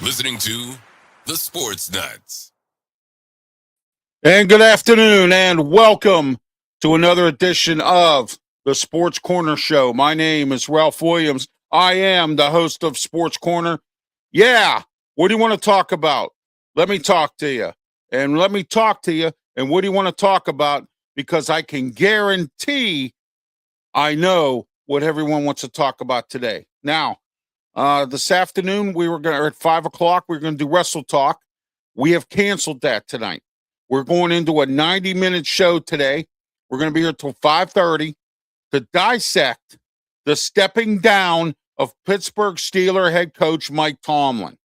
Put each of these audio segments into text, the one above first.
Listening to The Sports Nuts. And good afternoon and welcome to another edition of the Sports Corner Show. My name is Ralph Williams. I am the host of Sports Corner. Yeah, what do you want to talk about? Let me talk to you. And what do you want to talk about? Because I can guarantee I know what everyone wants to talk about today. Now, this afternoon, at 5 o'clock, we were going to do Wrestle Talk. We have canceled that tonight. We're going into a 90-minute show today. We're going to be here till 5:30 to dissect the stepping down of Pittsburgh Steelers head coach Mike Tomlin.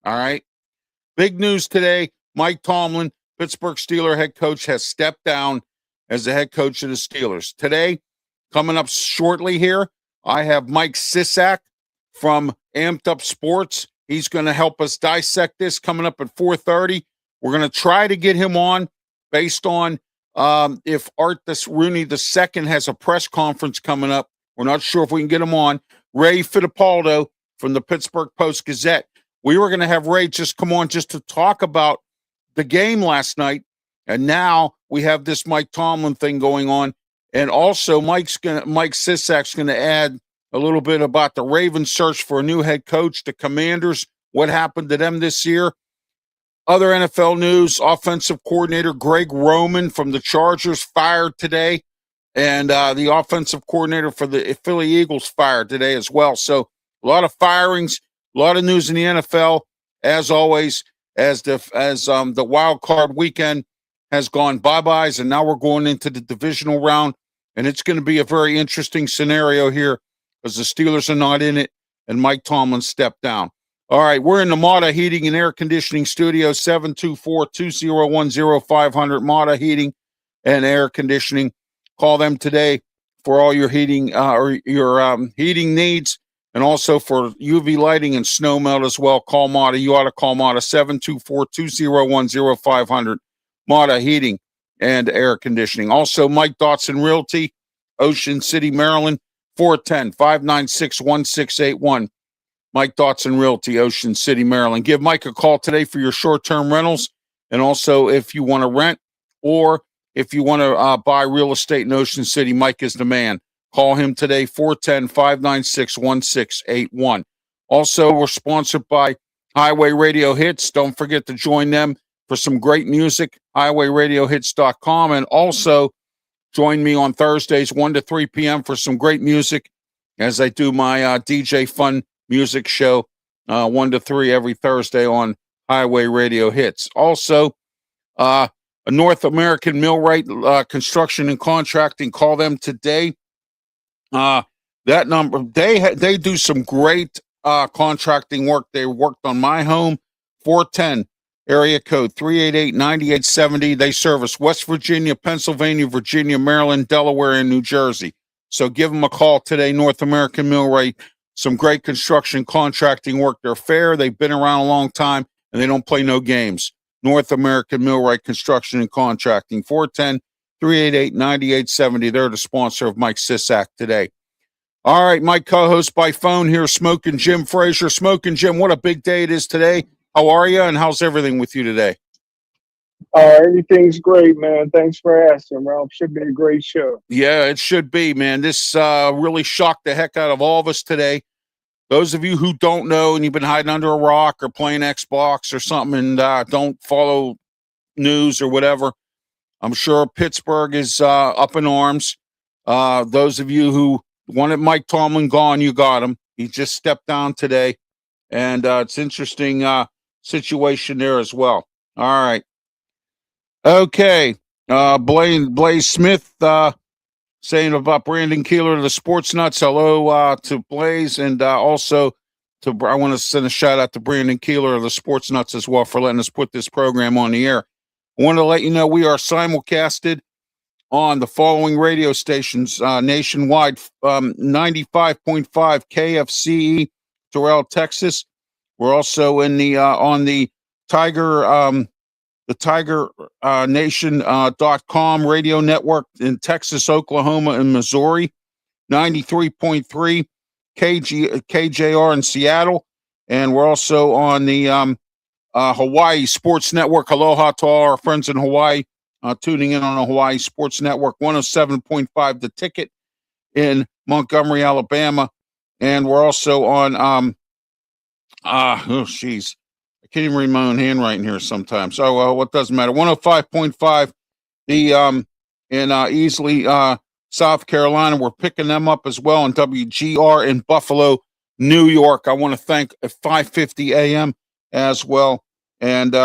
All right? Big news today. Mike Tomlin, Pittsburgh Steelers head coach, has stepped down as the head coach of the Steelers. Today, coming up shortly here, I have Mike SISCAK from Amped Up Sports. He's going to help us dissect this coming up at 4:30. We're going to try to get him on based on if Art Rooney II has a press conference coming up. We're not sure if we can get him on. Ray FIDEPALDO from the Pittsburgh Post-Gazette. We were going to have Ray just come on just to talk about the game last night, and now we have this Mike Tomlin thing going on. And also Mike SISCAK's going to add a little bit about the Ravens search for a new head coach, the Commanders, what happened to them this year. Other NFL news, offensive coordinator Greg Roman from the Chargers fired today, and the offensive coordinator for the Philly Eagles fired today as well. So a lot of firings, a lot of news in the NFL, as always, as the wild card weekend has gone bye-byes, and now we're going into the divisional round, and it's going to be a very interesting scenario here, because the Steelers are not in it, and Mike Tomlin stepped down. All right, we're in the Mata Heating and Air Conditioning Studio, 724-201-0500, Mata Heating and Air Conditioning. Call them today for all your heating heating needs, and also for UV lighting and snow melt as well. Call Mata. You ought to call Mata, 724-201-0500, Mata Heating and Air Conditioning. Also, Mike Dotson Realty, Ocean City, Maryland, 410-596-1681. Mike Dotson Realty, Ocean City, Maryland. Give Mike a call today for your short-term rentals, and also if you want to rent or if you want to buy real estate in Ocean City, Mike is the man. Call him today, 410-596-1681. Also, we're sponsored by Highway Radio Hits. Don't forget to join them for some great music, highwayradiohits.com, and also join me on Thursdays, 1 to 3 p.m. for some great music as I do my DJ Fun music show, 1 to 3 every Thursday on Highway Radio Hits. Also, a North American Millwright Construction and Contracting. Call them today. That number, they do some great contracting work. They worked on my home. 410 area code 388-9870. They service West Virginia, Pennsylvania, Virginia, Maryland, Delaware, and New Jersey. So give them a call today. North American Millwright. Some great construction contracting work. They're fair. They've been around a long time, and they don't play no games. North American Millwright Construction and Contracting. 410-388-9870. They're the sponsor of Mike SISCAK today. All right, my co-host by phone here, Smokin Jim Frazier. Smokin Jim, what a big day it is today. How are you, and how's everything with you today? Everything's great, man. Thanks for asking, Ralph. Should be a great show. Yeah, it should be, man. This really shocked the heck out of all of us today. Those of you who don't know and you've been hiding under a rock or playing Xbox or something and don't follow news or whatever, I'm sure Pittsburgh is up in arms. Those of you who wanted Mike Tomlin gone, you got him. He just stepped down today, and it's interesting situation there as well. All right. Okay. Blaze Smith saying about Brandon Keeler to the Sports Nuts. Hello to Blaze, and also I want to send a shout out to Brandon Keeler of the Sports Nuts as well for letting us put this program on the air. I want to let you know we are simulcasted on the following radio stations nationwide: 95.5 KFCE, Terrell, Texas. We're also in the on the Tiger Nation.com radio network in Texas, Oklahoma, and Missouri. 93.3 KJR in Seattle, and we're also on the Hawaii Sports Network. Aloha to all our friends in Hawaii tuning in on the Hawaii Sports Network. 107.5 The Ticket in Montgomery, Alabama, and we're also on I can't even read my own handwriting here sometimes. So what doesn't matter. 105.5 the in Easley, South Carolina. We're picking them up as well on WGR in Buffalo, New York. I want to thank at 5:50 a.m. as well, and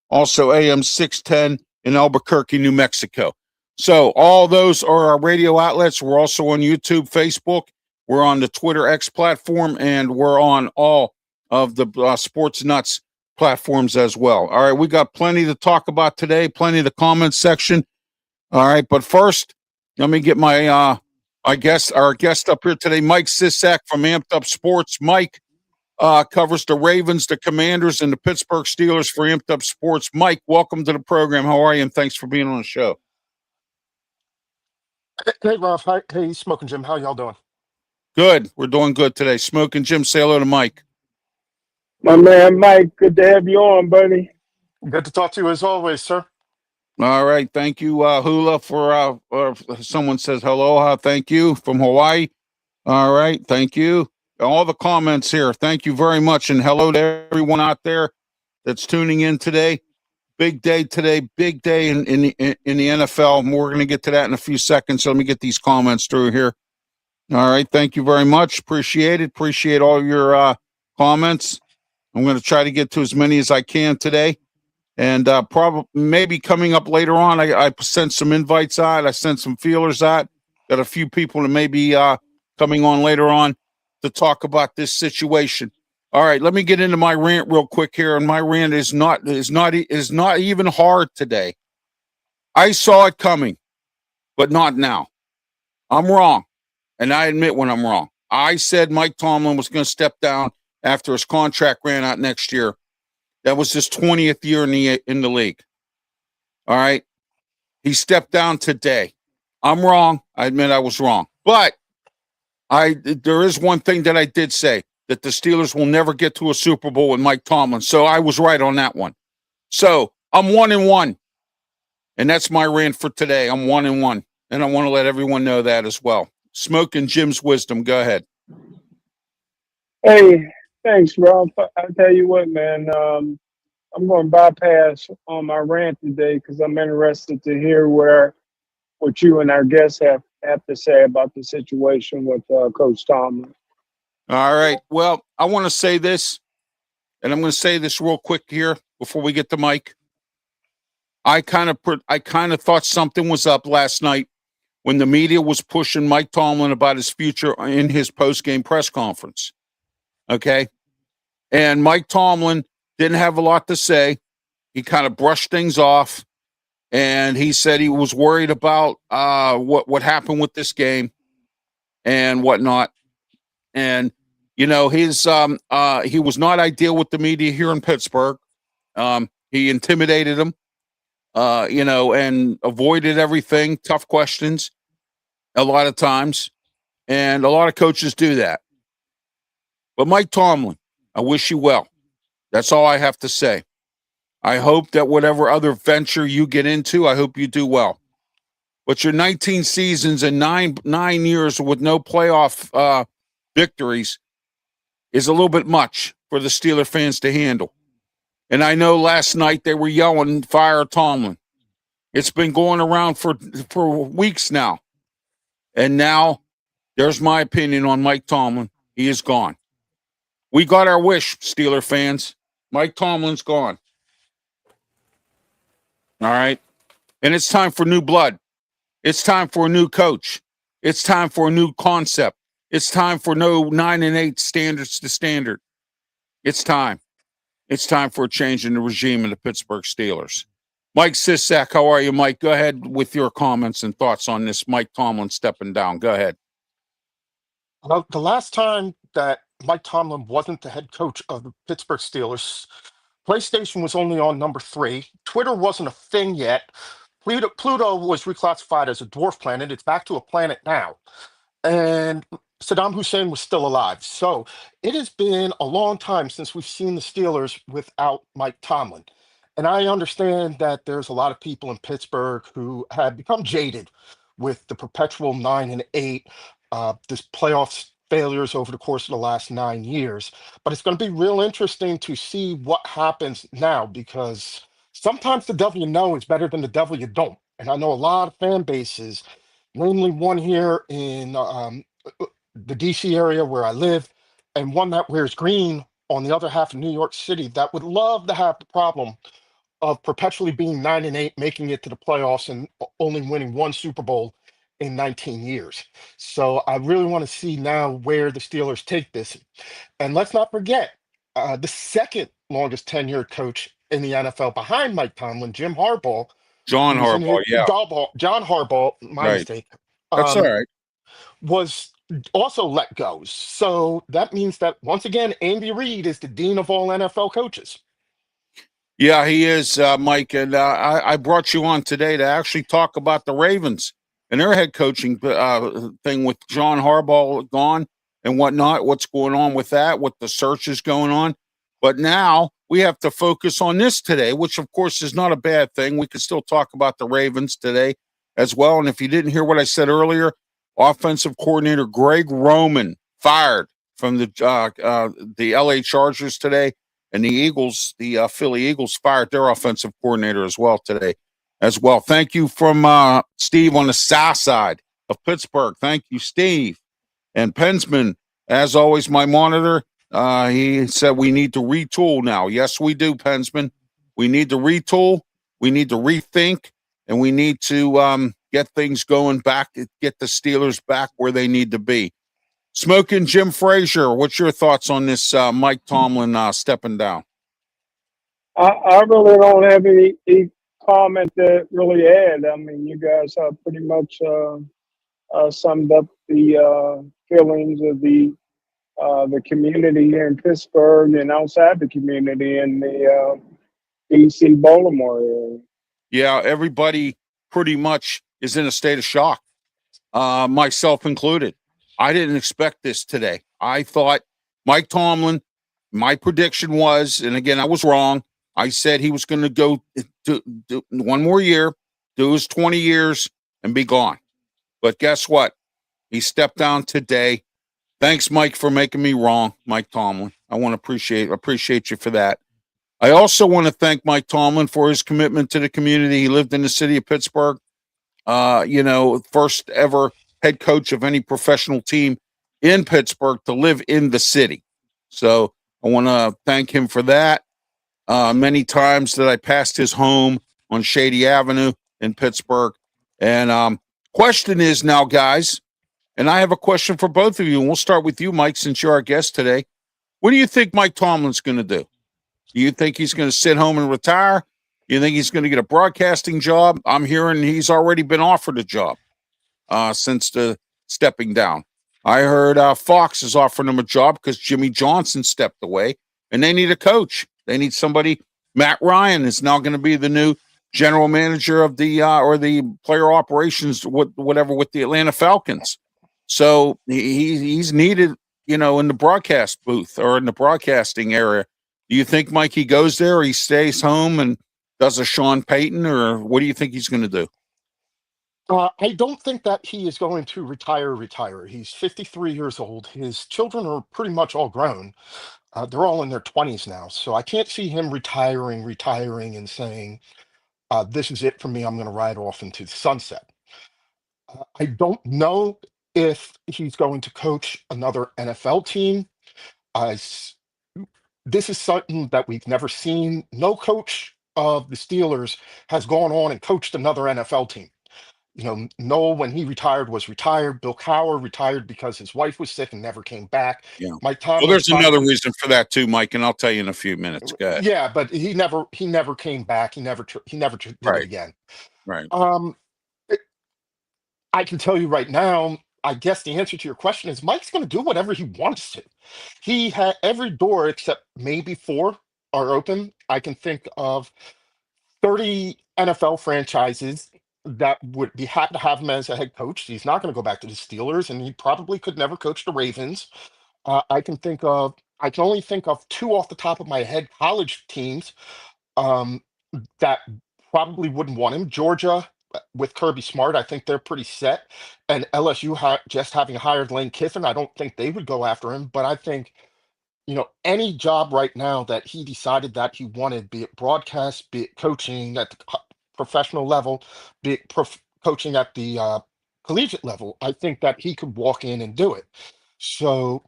also AM 610 in Albuquerque, New Mexico. So all those are our radio outlets. We're also on YouTube, Facebook. We're on the Twitter X platform, and we're on all of the Sports Nuts platforms as well. All right, we got plenty to talk about today, plenty of the comments section. All right, but first, let me get my our guest up here today, Mike SISCAK from Amped Up Sports. Mike covers the Ravens, the Commanders, and the Pittsburgh Steelers for Amped Up Sports. Mike, welcome to the program. How are you? And thanks for being on the show. Hey, Ralph. Hey, Smokin Jim. How y'all doing? Good. We're doing good today. Smokin Jim, say hello to Mike. My man, Mike, good to have you on, buddy. Good to talk to you as always, sir. All right. Thank you, Hula, for someone says aloha. Thank you from Hawaii. All right. Thank you. All the comments here. Thank you very much. And hello to everyone out there that's tuning in today. Big day today. Big day in the NFL. We're going to get to that in a few seconds. So let me get these comments through here. All right. Thank you very much. Appreciate it. Appreciate all your comments. I'm going to try to get to as many as I can today. And probably maybe coming up later on, I sent some invites out. I sent some feelers out. Got a few people that may be coming on later on to talk about this situation. All right, let me get into my rant real quick here. And my rant is not even hard today. I saw it coming, but not now. I'm wrong, and I admit when I'm wrong. I said Mike Tomlin was going to step down after his contract ran out next year. That was his 20th year in the league. All right. He stepped down today. I'm wrong. I admit I was wrong. But there is one thing that I did say, that the Steelers will never get to a Super Bowl with Mike Tomlin. So I was right on that one. So I'm 1-1. And that's my rant for today. I'm 1-1. And I want to let everyone know that as well. Smokin Jim's wisdom. Go ahead. Hey, thanks, Ralph. I tell you what, man, I'm going to bypass on my rant today because I'm interested to hear what you and our guests have to say about the situation with Coach Tomlin. All right. Well, I want to say this, and I'm going to say this real quick here before we get to Mike. I kind of thought something was up last night when the media was pushing Mike Tomlin about his future in his post-game press conference. Okay? And Mike Tomlin didn't have a lot to say. He kind of brushed things off, and he said he was worried about what happened with this game and whatnot. And he was not ideal with the media here in Pittsburgh. He intimidated them, and avoided everything, tough questions a lot of times, and a lot of coaches do that. But Mike Tomlin, I wish you well. That's all I have to say. I hope that whatever other venture you get into, I hope you do well. But your 19 seasons and nine years with no playoff victories is a little bit much for the Steeler fans to handle. And I know last night they were yelling, "Fire Tomlin." It's been going around for weeks now. And now there's my opinion on Mike Tomlin. He is gone. We got our wish, Steeler fans. Mike Tomlin's gone. All right. And it's time for new blood. It's time for a new coach. It's time for a new concept. It's time for no 9-8 standards to standard. It's time. It's time for a change in the regime of the Pittsburgh Steelers. Mike SISCAK, how are you, Mike? Go ahead with your comments and thoughts on this Mike Tomlin stepping down. Go ahead. Well, the last time that Mike Tomlin wasn't the head coach of the Pittsburgh Steelers, PlayStation was only on number 3. Twitter wasn't a thing yet. Pluto was reclassified as a dwarf planet. It's back to a planet now. And Saddam Hussein was still alive. So it has been a long time since we've seen the Steelers without Mike Tomlin. And I understand that there's a lot of people in Pittsburgh who have become jaded with the perpetual 9-8, this playoff failures over the course of the last 9 years. But it's going to be real interesting to see what happens now, because sometimes the devil you know is better than the devil you don't. And I know a lot of fan bases, namely one here in the DC area where I live, and one that wears green on the other half of New York City, that would love to have the problem of perpetually being 9-8, making it to the playoffs and only winning one Super Bowl in 19 years. So I really want to see now where the Steelers take this. And let's not forget, the second longest tenured coach in the NFL behind Mike Tomlin, Jim Harbaugh. John Harbaugh, yeah. John Harbaugh, my Right. mistake. That's all right. Was also let go. So that means that once again, Andy Reid is the dean of all NFL coaches. Yeah, he is, Mike. And I brought you on today to actually talk about the Ravens and their head coaching thing with John Harbaugh gone and whatnot, what's going on with that, what the search is going on. But now we have to focus on this today, which, of course, is not a bad thing. We can still talk about the Ravens today as well. And if you didn't hear what I said earlier, offensive coordinator Greg Roman fired from the LA Chargers today. And the Eagles, the Philly Eagles, fired their offensive coordinator as well today as well. Thank you from Steve on the south side of Pittsburgh. Thank you, Steve. And Pensman, as always, my monitor, he said we need to retool now. Yes, we do, Pensman. We need to retool. We need to rethink. And we need to get things going back, get the Steelers back where they need to be. Smokin, Jim Frazier, what's your thoughts on this Mike Tomlin stepping down? I really don't have any comment to really add. I mean, you guys have pretty much summed up the feelings of the community here in Pittsburgh and outside the community in the DC Baltimore area. Yeah, everybody pretty much is in a state of shock, myself included. I didn't expect this today. I thought Mike Tomlin, my prediction was, and again, I was wrong. I said he was going to go do one more year, do his 20 years, and be gone. But guess what? He stepped down today. Thanks, Mike, for making me wrong, Mike Tomlin. I want to appreciate you for that. I also want to thank Mike Tomlin for his commitment to the community. He lived in the city of Pittsburgh. First ever head coach of any professional team in Pittsburgh to live in the city. So I want to thank him for that. Many times that I passed his home on Shady Avenue in Pittsburgh. And question is now, guys, and I have a question for both of you, and we'll start with you, Mike, since you're our guest today. What do you think Mike Tomlin's going to do? Do you think he's going to sit home and retire? You think he's going to get a broadcasting job? I'm hearing he's already been offered a job since the stepping down. I heard Fox is offering him a job because Jimmy Johnson stepped away, and they need a coach. They need somebody. Matt Ryan is now going to be the new general manager of the or the player operations, whatever, with the Atlanta Falcons. So he's needed, in the broadcast booth or in the broadcasting area. Do you think Mikey goes there, or he stays home and does a Sean Payton, or what do you think he's going to do? I don't think that he is going to retire. He's 53 years old. His children are pretty much all grown. They're all in their 20s now. So I can't see him retiring and saying, this is it for me. I'm going to ride off into the sunset. I don't know if he's going to coach another NFL team. This is something that we've never seen. No coach of the Steelers has gone on and coached another NFL team. Noel, when he retired, was retired. Bill Cowher retired because his wife was sick and never came back. Yeah. Mike Tomlin. Well, there's another reason for that too, Mike, and I'll tell you in a few minutes. Go ahead. Yeah, but he never came back. He never did it again. Right. I can tell you right now, I guess the answer to your question is Mike's going to do whatever he wants to. He had every door except maybe 4 are open. I can think of 30 NFL franchises that would be happy to have him as a head coach. He's not going to go back to the Steelers, and he probably could never coach the Ravens. I can only think of 2 off the top of my head college teams that probably wouldn't want him. Georgia with Kirby Smart, I think they're pretty set. And LSU just having hired Lane Kiffin, I don't think they would go after him. But I think, any job right now that he decided that he wanted, be it broadcast, be it coaching at the professional level, be it coaching at the collegiate level, I think that he could walk in and do it. So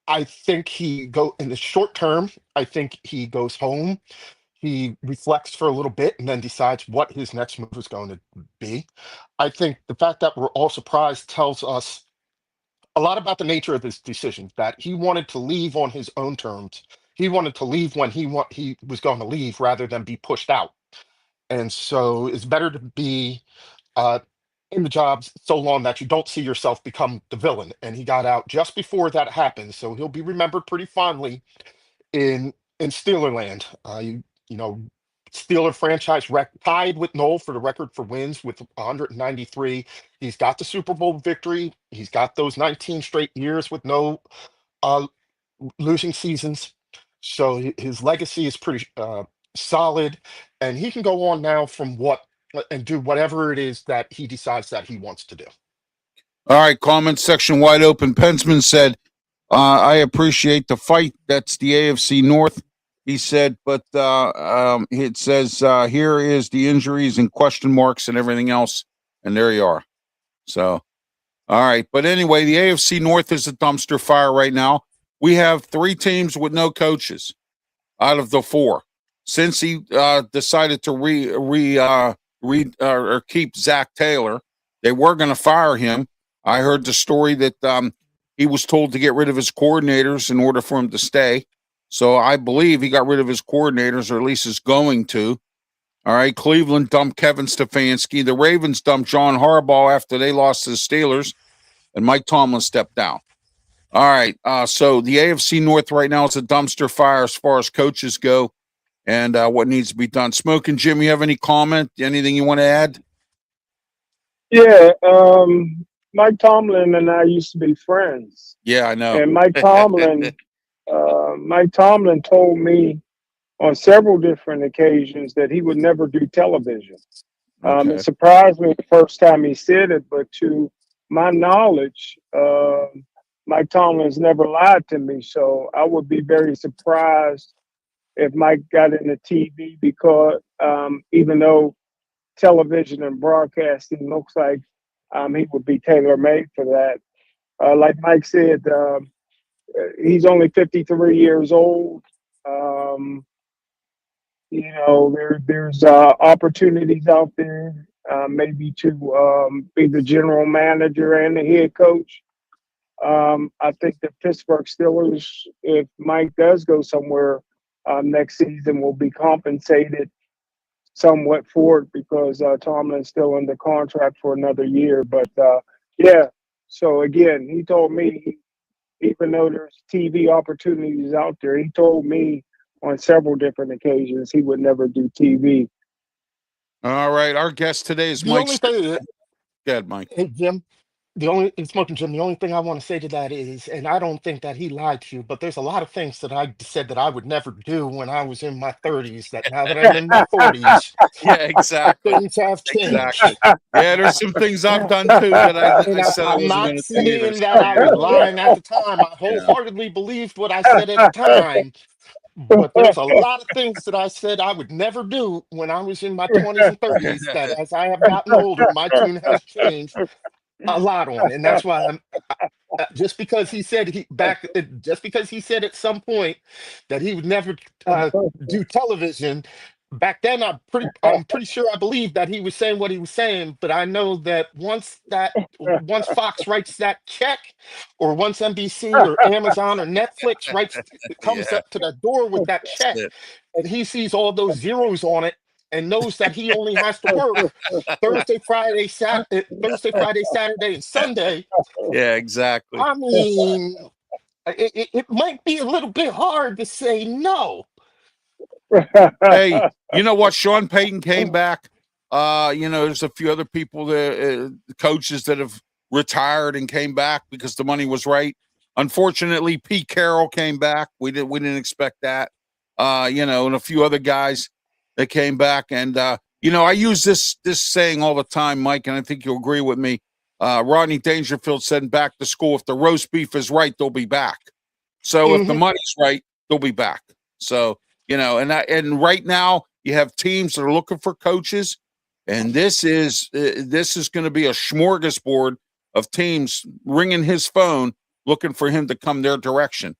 I think in the short term, I think he goes home. He reflects for a little bit and then decides what his next move is going to be. I think the fact that we're all surprised tells us a lot about the nature of this decision, that he wanted to leave on his own terms. He wanted to leave when he was going to leave rather than be pushed out. And so it's better to be in the job so long that you don't see yourself become the villain. And he got out just before that happened. So he'll be remembered pretty fondly in Steelerland. Steeler franchise tied with Noel for the record for wins with 193. He's got the Super Bowl victory. He's got those 19 straight years with no losing seasons. So his legacy is pretty solid, and he can go on now and do whatever it is that he decides that he wants to do. All right, comment section wide open. Pensman said, I appreciate the fight. That's the AFC North, he said, but it says here is the injuries and question marks and everything else, and there you are. So, all right. But anyway, the AFC North is a dumpster fire right now. We have 3 teams with no coaches out of the 4. Since he decided to keep Zach Taylor, they were going to fire him. I heard the story that he was told to get rid of his coordinators in order for him to stay. So I believe he got rid of his coordinators, or at least is going to. All right, Cleveland dumped Kevin Stefanski. The Ravens dumped John Harbaugh after they lost to the Steelers, and Mike Tomlin stepped down. All right, so the AFC North right now is a dumpster fire as far as coaches go and what needs to be done. Smokin, Jim, you have any comment? Anything you want to add? Yeah, Mike Tomlin and I used to be friends. Yeah, I know. And Mike Tomlin told me on several different occasions that he would never do television. Okay. It surprised me the first time he said it, but to my knowledge, Mike Tomlin's never lied to me. So I would be very surprised if Mike got into TV, because even though television and broadcasting looks like he would be tailor-made for that. Like Mike said, he's only 53 years old. there's opportunities out there, maybe to be the general manager and the head coach. I think the Pittsburgh Steelers, if Mike does go somewhere next season, will be compensated somewhat for it because Tomlin's still under contract for another year. But yeah, so again, he told me, even though there's TV opportunities out there, he told me on several different occasions he would never do TV. All right. Our guest today is The Mike. only thing, Good, Mike. hey, Jim, Smoking Jim, the only thing I want to say to that is, and I don't think that he lied to you, but there's a lot of things that I said that I would never do when I was in my 30s, that now that I'm in my 40s, Yeah, exactly. things have changed. Exactly. Yeah, there's some things I've done too that I said I I'm wasn't not going to do either. saying that I was lying at the time. I wholeheartedly believed what I said at the time. But there's a lot of things that I said I would never do when I was in my 20s and 30s that as I have gotten older, my tune has changed a lot on. And that's why just because he said just because he said at some point that he would never do television. Back then, I'm pretty sure I believed that he was saying what he was saying, but I know that once Fox writes that check, or once NBC or Amazon or Netflix comes Yeah. up to the door with that That's check, it. and he sees all those zeros on it and knows that he only has to work Thursday, Friday, Saturday, and Sunday. Yeah, exactly. I mean, it might be a little bit hard to say no. Hey, you know what? Sean Payton came back. There's a few other people, coaches that have retired and came back because the money was right. Unfortunately, Pete Carroll came back. We didn't expect that. And a few other guys that came back. And I use this saying all the time, Mike, and I think you'll agree with me. Rodney Dangerfield said back to school, if the roast beef is right, they'll be back. So if the money's right, they'll be back. So and right now you have teams that are looking for coaches, and this is going to be a smorgasbord of teams ringing his phone looking for him to come their direction.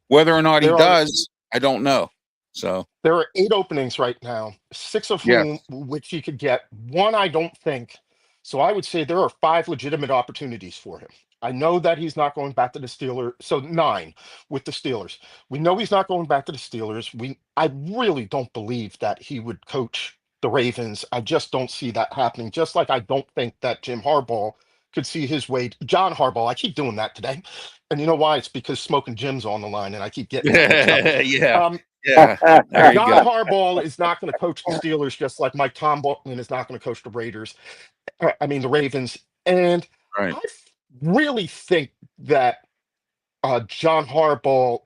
Whether or not he does, I don't know. So there are 8 openings right now, 6 of whom which he could get. 1, I don't think. So I would say there are 5 legitimate opportunities for him. I know that he's not going back to the Steelers. So 9 with the Steelers. We know he's not going back to the Steelers. I really don't believe that he would coach the Ravens. I just don't see that happening. Just like I don't think that Jim Harbaugh could see his way. John Harbaugh, I keep doing that today. And you know why? It's because Smoking Jim's on the line and I keep getting that mixed up. Yeah. There you John go. Harbaugh is not going to coach the Steelers, just like Mike Tomlin is not going to coach the the Ravens. And Right. I really think that John Harbaugh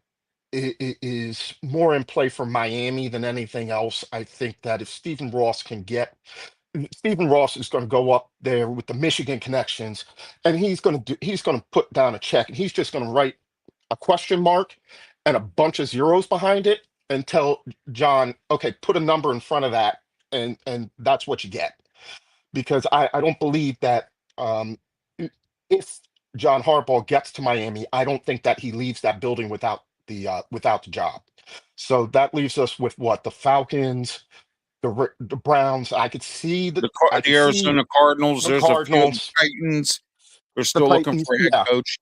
is more in play for Miami than anything else. I think that if Stephen Ross is going to go up there with the Michigan connections, and he's going to put down a check, and he's just going to write a question mark and a bunch of zeros behind it and tell John, okay, put a number in front of that, and that's what you get. Because I don't believe that if John Harbaugh gets to Miami, I don't think that he leaves that building without the job. So that leaves us with what? The Falcons, the Browns. I could see The Arizona Cardinals. There's a few of the Titans. They're still looking for a head coach.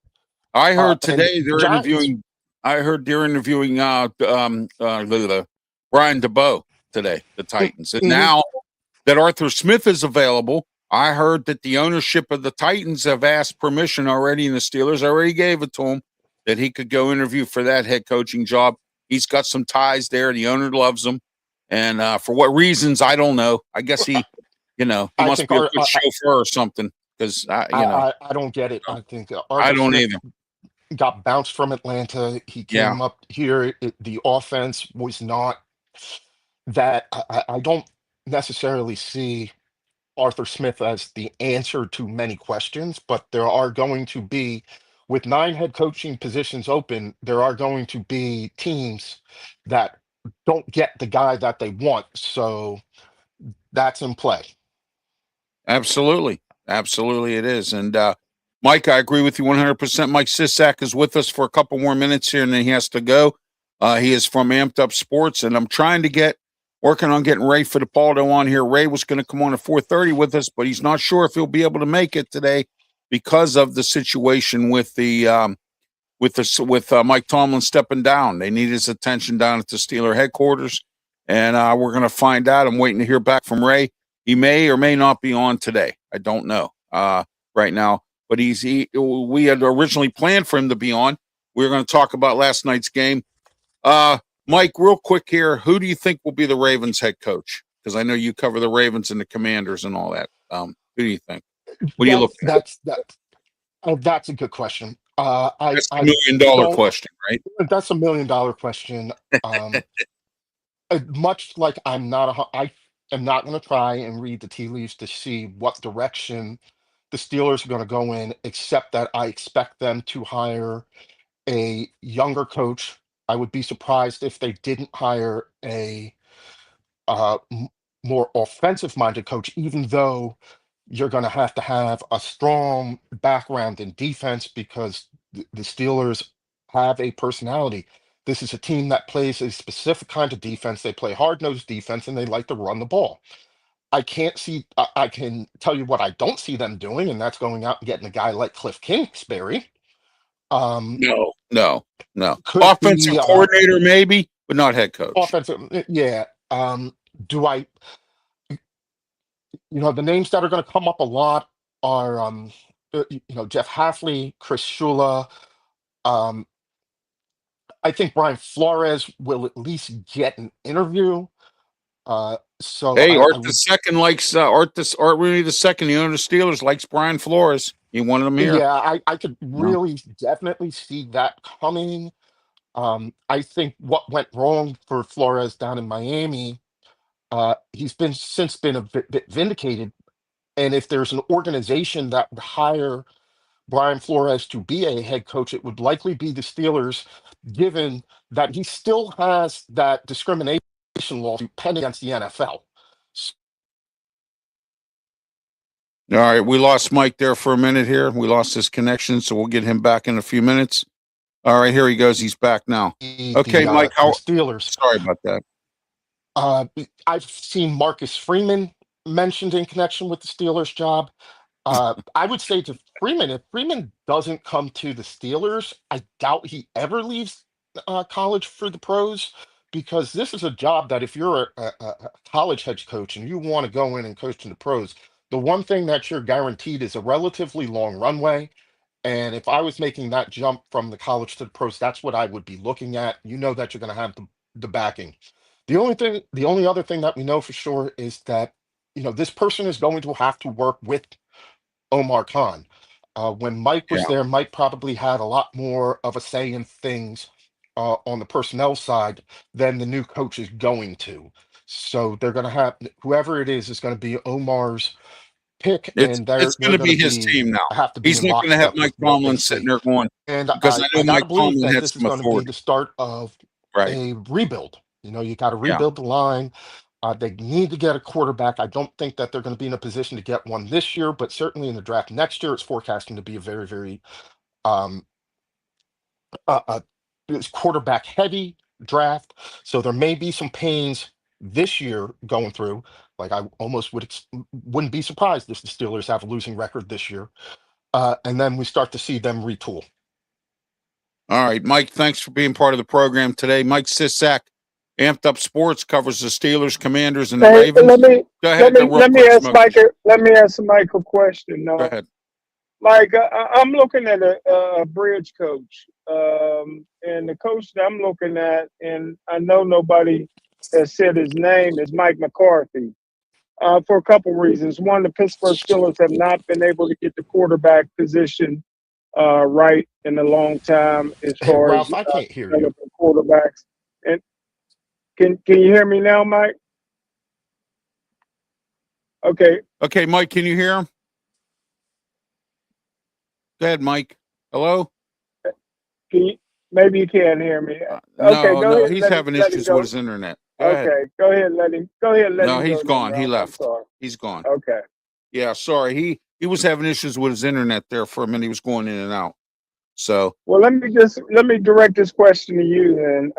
I heard today they're interviewing. I heard they're interviewing Brian DeBoe today, the Titans. And now that Arthur Smith is available, I heard that the ownership of the Titans have asked permission already, and the Steelers already gave it to him that he could go interview for that head coaching job. He's got some ties there. The owner loves him. And for what reasons, I don't know. I guess he must be a good chauffeur or something. Because I don't get it. I think I don't either. Got bounced from Atlanta. He came up here. The offense was not that. I don't necessarily see Arthur Smith as the answer to many questions, but there are going to be, with 9 head coaching positions open, there are going to be teams that don't get the guy that they want. So that's in play. Absolutely. Absolutely it is. And Mike, I agree with you 100%. Mike SISCAK is with us for a couple more minutes here, and then he has to go. He is from Amped Up Sports, and I'm trying to get working on getting Ray FIDEPALDO on here. Ray was going to come on at 4:30 with us, but he's not sure if he'll be able to make it today because of the situation with Mike Tomlin stepping down. They need his attention down at the Steeler headquarters, and we're going to find out. I'm waiting to hear back from Ray. He may or may not be on today. I don't know right now, but we had originally planned for him to be on. We were going to talk about last night's game. Mike, real quick here, who do you think will be the Ravens head coach? Because I know you cover the Ravens and the Commanders and all that. Who do you think? What do you look at? That's a good question. That's a $1 million question, right? That's $1 million question. Much like I am not going to try and read the tea leaves to see what direction the Steelers are going to go in, except that I expect them to hire a younger coach. I would be surprised if they didn't hire a more offensive-minded coach, even though you're going to have a strong background in defense because the Steelers have a personality. This is a team that plays a specific kind of defense. They play hard-nosed defense, and they like to run the ball. I can tell you what I don't see them doing, and that's going out and getting a guy like Cliff Kingsbury. No. Offensive coordinator, maybe, but not head coach. Offensive, yeah. The names that are going to come up a lot are, Jeff Hafley, Chris Shula. I think Brian Flores will at least get an interview. Art Rooney the second, the owner of the Steelers, likes Brian Flores. He wanted him here. Yeah, I could really definitely see that coming. I think what went wrong for Flores down in Miami, he's since been a bit vindicated. And if there's an organization that would hire Brian Flores to be a head coach, it would likely be the Steelers, given that he still has that discrimination lawsuit pending against the NFL. All right, we lost Mike there for a minute here. We lost his connection, so we'll get him back in a few minutes. All right, here he goes. He's back now. Okay, Mike, the Steelers. Sorry about that. I've seen Marcus Freeman mentioned in connection with the Steelers job. I would say to Freeman, if Freeman doesn't come to the Steelers, I doubt he ever leaves college for the pros, because this is a job that if you're a college head coach and you want to go in and coach in the pros, the one thing that you're guaranteed is a relatively long runway. And if I was making that jump from the college to the pros, that's what I would be looking at. You know that you're going to have the backing. The only other thing that we know for sure is that, this person is going to have to work with Omar Khan. When Mike was there, Mike probably had a lot more of a say in things on the personnel side than the new coach is going to. So they're going to have, whoever it is going to be Omar's pick, it's going to be his team now. He's not going to have Mike Tomlin sitting there going, and because I know Mike Tomlin had this is some going to be authority. the start of a rebuild. You got to rebuild the line. They need to get a quarterback. I don't think that they're going to be in a position to get one this year, but certainly in the draft next year, it's forecasting to be a very, very quarterback heavy draft. So there may be some pains this year going through. Like I almost wouldn't be surprised if the Steelers have a losing record this year. And then we start to see them retool. All right, Mike, thanks for being part of the program today. Mike SISCAK, Amped Up Sports, covers the Steelers, Commanders, and the Ravens. Let me ask Mike a question. Go ahead. Mike, I'm looking at a bridge coach, and the coach that I'm looking at, and I know nobody has said his name, is Mike McCarthy, for a couple reasons. One, the Pittsburgh Steelers have not been able to get the quarterback position right in a long time as far Ralph, as I can't hear you. Quarterbacks. And can you hear me now, Mike? Okay, Mike, can you hear him? Go ahead, Mike. Hello? Maybe you can't hear me. No, he's having issues with his internet. Go ahead. Go ahead, let him. No, he's gone. He left. He's gone. Okay. Yeah, sorry. He was having issues with his internet there for a minute. He was going in and out. So. Well, let me direct this question to you then.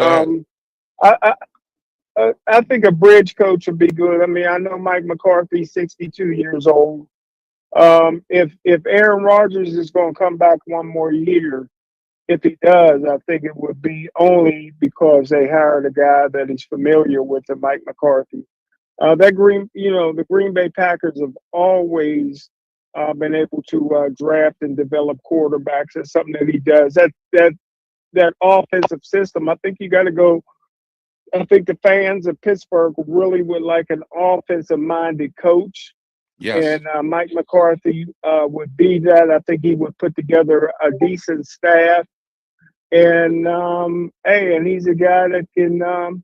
I think a bridge coach would be good. I mean, I know Mike McCarthy's 62 years old. If Aaron Rodgers is going to come back one more year, if he does, I think it would be only because they hired a guy that he's familiar with, and Mike McCarthy. The Green Bay Packers have always been able to draft and develop quarterbacks. That's something that he does. That offensive system. I think you got to go. I think the fans of Pittsburgh really would like an offensive-minded coach, Yes. and Mike McCarthy would be that. I think he would put together a decent staff, and and he's a guy that can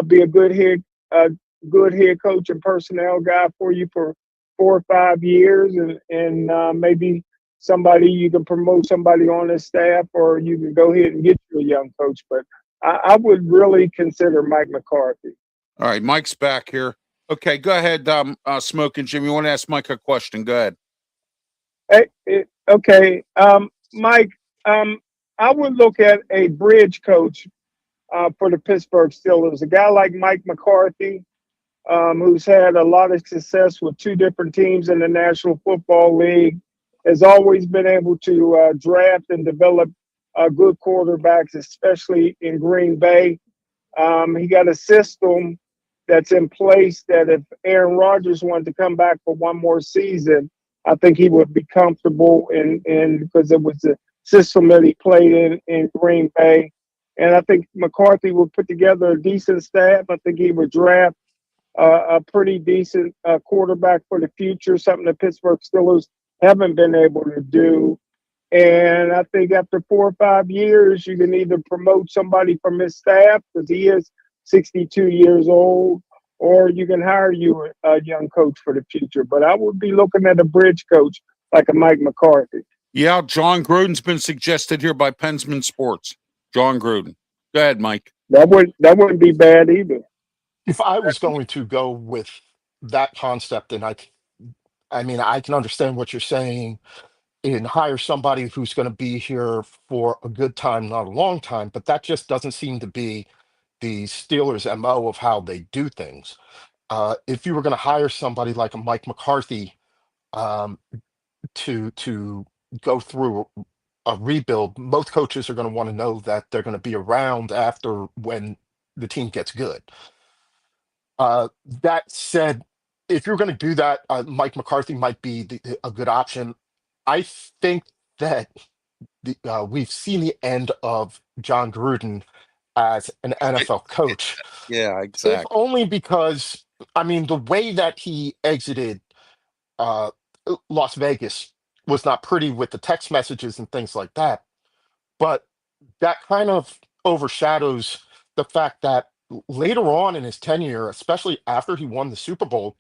be a good head coach and personnel guy for you for 4 or 5 years, and maybe somebody you can promote somebody on his staff, or you can go ahead and get you a young coach. But I would really consider Mike McCarthy. All right, Mike's back here. Okay, go ahead, Smokin' Jim. You want to ask Mike a question? Go ahead. Okay, Mike. I would look at a bridge coach for the Pittsburgh Steelers. A guy like Mike McCarthy, who's had a lot of success with 2 different teams in the National Football League, has always been able to draft and develop good quarterbacks, especially in Green Bay. He got a system that's in place that if Aaron Rodgers wanted to come back for one more season, I think he would be comfortable in because it was a system that he played in Green Bay. And I think McCarthy would put together a decent staff. I think he would draft a pretty decent quarterback for the future, something the Pittsburgh Steelers haven't been able to do. And I think after 4 or 5 years, you can either promote somebody from his staff, because he is 62 years old, or you can hire you a young coach for the future. But I would be looking at a bridge coach like a Mike McCarthy. Yeah, John Gruden's been suggested here by Pensman Sports. John Gruden. Go ahead, Mike. That wouldn't be bad either. If I was going to go with that concept, then I mean, I can understand what you're saying and hire somebody who's going to be here for a good time, not a long time, but that just doesn't seem to be the Steelers' MO of how they do things. If you were going to hire somebody like a Mike McCarthy um, to go through a rebuild, most coaches are going to want to know that they're going to be around after when the team gets good. That said, if you're going to do that, Mike McCarthy might be a good option. I think that we've seen the end of John Gruden as an NFL coach, Yeah, if exactly. only because, I mean, the way that he exited uh, Las Vegas was not pretty with the text messages and things like that. But that kind of overshadows the fact that later on in his tenure, especially after he won the Super Bowl,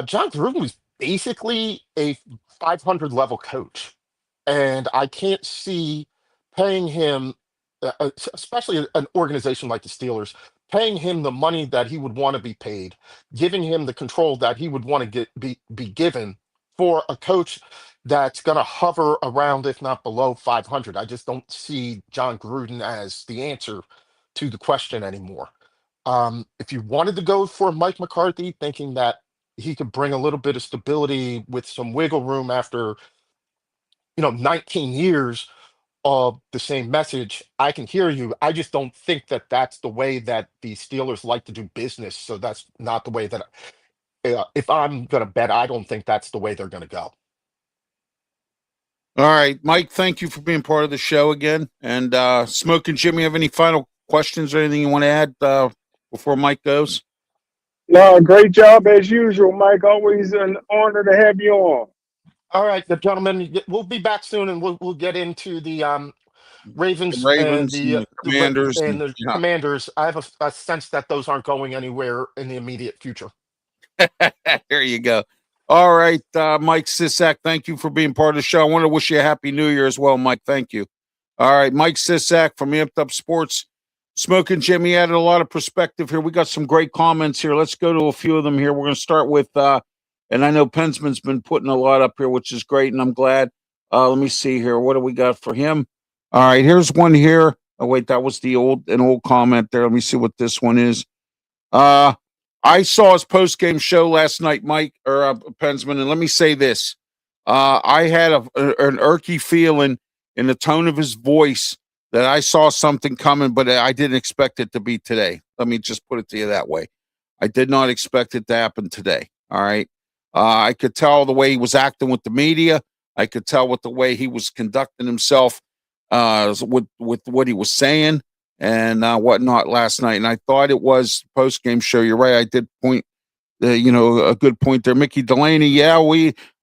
John Gruden was basically a 500 level coach. And I can't see paying him, especially an organization like the Steelers, paying him the money that he would want to be paid, giving him the control that he would want to be given for a coach that's going to hover around, if not below 500. I just don't see John Gruden as the answer to the question anymore. If you wanted to go for Mike McCarthy, thinking that he could bring a little bit of stability with some wiggle room after 19 years of the same message, I can hear you. I just don't think that that's the way that the Steelers like to do business. So that's not the way that if I'm going to bet, I don't think that's the way they're going to go. All right, Mike, thank you for being part of the show again. And Smokin' Jimmy, have any final questions or anything you want to add before Mike goes? No, great job as usual, Mike. Always an honor to have you on. All right, the gentlemen, we'll be back soon, and we'll get into the Ravens, and Ravens and the Commanders. the Commanders. I have a sense that those aren't going anywhere in the immediate future. There you go. All right, Mike SISCAK, thank you for being part of the show. I want to wish you a happy New Year as well, Mike. Thank you. All right, Mike SISCAK from Amped Up Sports. Smokin' Jimmy added a lot of perspective here. We got some great comments here. Let's go to a few of them here. We're going to start with, and I know Pensman's been putting a lot up here, which is great, and I'm glad. Let me see here. What do we got for him? All right, here's one here. Oh, wait, that was an old comment there. Let me see what this one is. I saw his post game show last night, Mike or Pensman, and let me say this: I had an irky feeling in the tone of his voice that I saw something coming, but I didn't expect it to be today. Let me just put it to you that way. I did not expect it to happen today. All right. I could tell the way he was acting with the media. I could tell with the way he was conducting himself with what he was saying and whatnot last night. And I thought it was post game show. You're right. I did point, a good point there. Mickey Delaney. Yeah,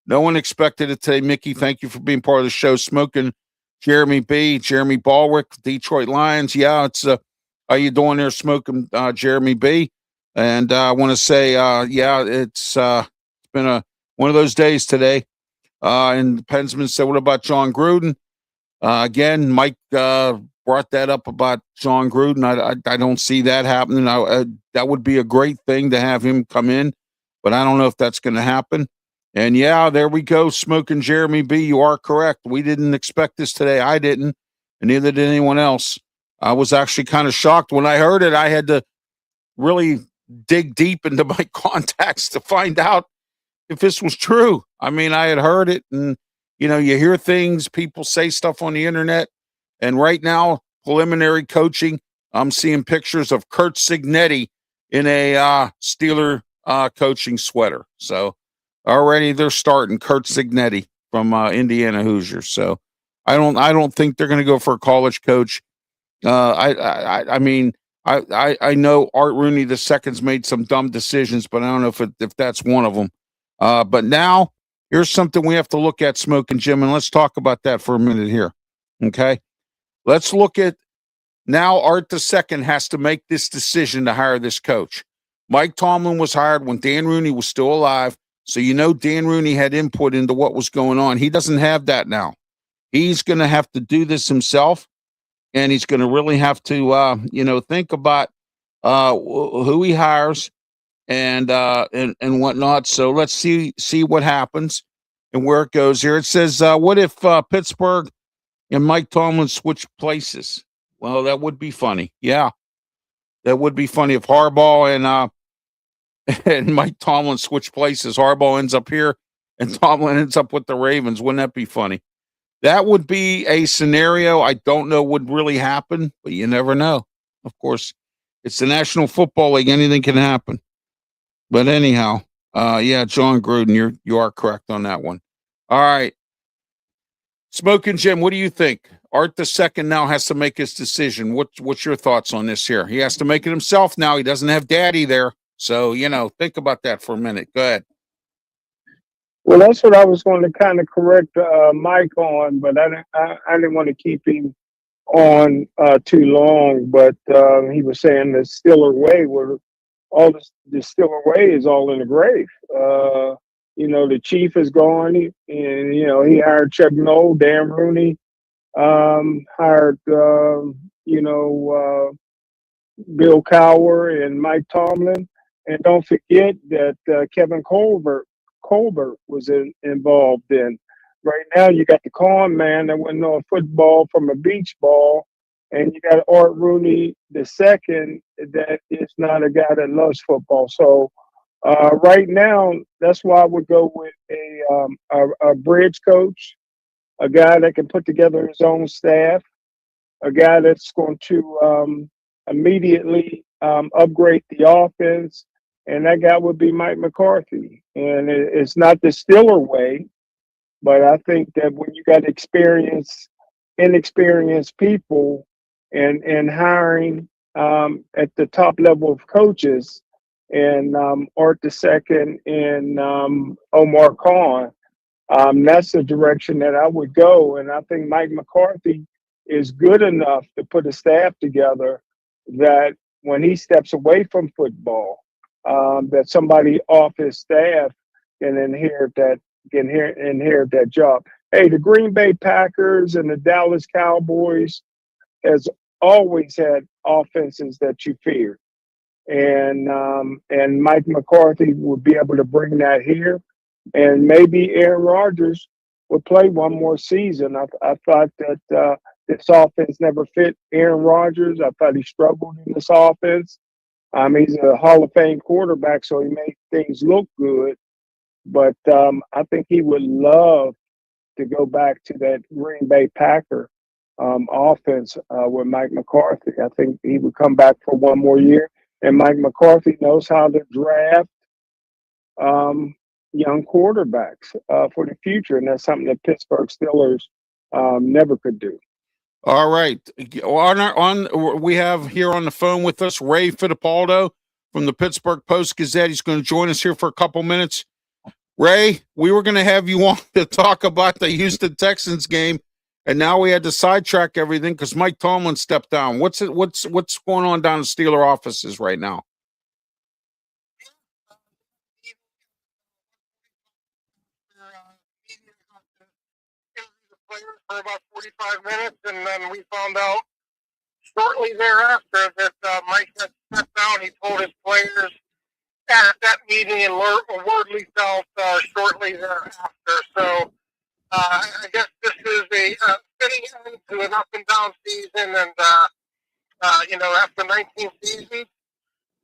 no one expected it today. Mickey, thank you for being part of the show. Smokin, Jeremy B, Jeremy Balwick, Detroit Lions. Yeah, it's how you doing there, Smokin, Jeremy B? And I want to say, it's been one of those days today. And Pensman said, what about John Gruden? Again, Mike brought that up about John Gruden. I don't see that happening. That would be a great thing to have him come in, but I don't know if that's going to happen. And yeah, there we go. Smokin Jeremy B. You are correct. We didn't expect this today. I didn't, and neither did anyone else. I was actually kind of shocked when I heard it. I had to really dig deep into my contacts to find out if this was true. I mean, I had heard it, and you hear things, people say stuff on the internet, and right now, preliminary coaching, I'm seeing pictures of Curt Cignetti in a Steeler coaching sweater. So already they're starting Curt Cignetti from Indiana Hoosiers. So I don't think they're going to go for a college coach. I mean, I know Art Rooney II's made some dumb decisions, but I don't know if that's one of them. But now here's something we have to look at, Smokin Jim, and let's talk about that for a minute here. Okay, let's look at now. Art II has to make this decision to hire this coach. Mike Tomlin was hired when Dan Rooney was still alive, so Dan Rooney had input into what was going on. He doesn't have that now. He's going to have to do this himself. And he's going to really have to, think about who he hires and whatnot. So let's see what happens and where it goes here. It says, what if Pittsburgh and Mike Tomlin switch places? Well, that would be funny. Yeah, that would be funny if Harbaugh and Mike Tomlin switch places. Harbaugh ends up here and Tomlin ends up with the Ravens. Wouldn't that be funny? That would be a scenario I don't know would really happen, but you never know. Of course, it's the National Football League. Anything can happen. But anyhow, John Gruden, you are correct on that one. All right. Smokin Jim, what do you think? Art II now has to make his decision. What's your thoughts on this here? He has to make it himself now. He doesn't have Daddy there. So, think about that for a minute. Go ahead. Well, that's what I was going to kind of correct Mike on, but I didn't want to keep him on too long. But he was saying the Steeler way, where all the Steeler way is all in the grave. The chief is gone, and he hired Chuck Noll, Dan Rooney, hired Bill Cowher and Mike Tomlin, and don't forget that Kevin Colbert was involved in. Right now, you got the con man that wouldn't know a football from a beach ball, and you got Art Rooney II that is not a guy that loves football. So right now, that's why I would go with a bridge coach, a guy that can put together his own staff, a guy that's going to immediately upgrade the offense. And that guy would be Mike McCarthy. And it's not the Steeler way, but I think that when you got inexperienced people and hiring at the top level of coaches, and Art II and Omar Khan, that's the direction that I would go. And I think Mike McCarthy is good enough to put a staff together that when he steps away from football, that somebody off his staff can inherit that job. Hey, the Green Bay Packers and the Dallas Cowboys has always had offenses that you feared, and Mike McCarthy would be able to bring that here, and maybe Aaron Rodgers would play one more season. I thought that this offense never fit Aaron Rodgers. I thought he struggled in this offense. He's a Hall of Fame quarterback, so he made things look good. But I think he would love to go back to that Green Bay Packer offense with Mike McCarthy. I think he would come back for one more year. And Mike McCarthy knows how to draft um, young quarterbacks for the future, and that's something that Pittsburgh Steelers never could do. All right. We have here on the phone with us Ray Fittipaldo from the Pittsburgh Post-Gazette. He's going to join us here for a couple minutes. Ray, we were going to have you on to talk about the Houston Texans game, and now we had to sidetrack everything because Mike Tomlin stepped down. What's going on down in Steeler offices right now? For about 45 minutes, and then we found out shortly thereafter that Mike had stepped down. He told his players at that meeting in Wordley South shortly thereafter. So I guess this is a fitting end to an up and down season, and after 19 seasons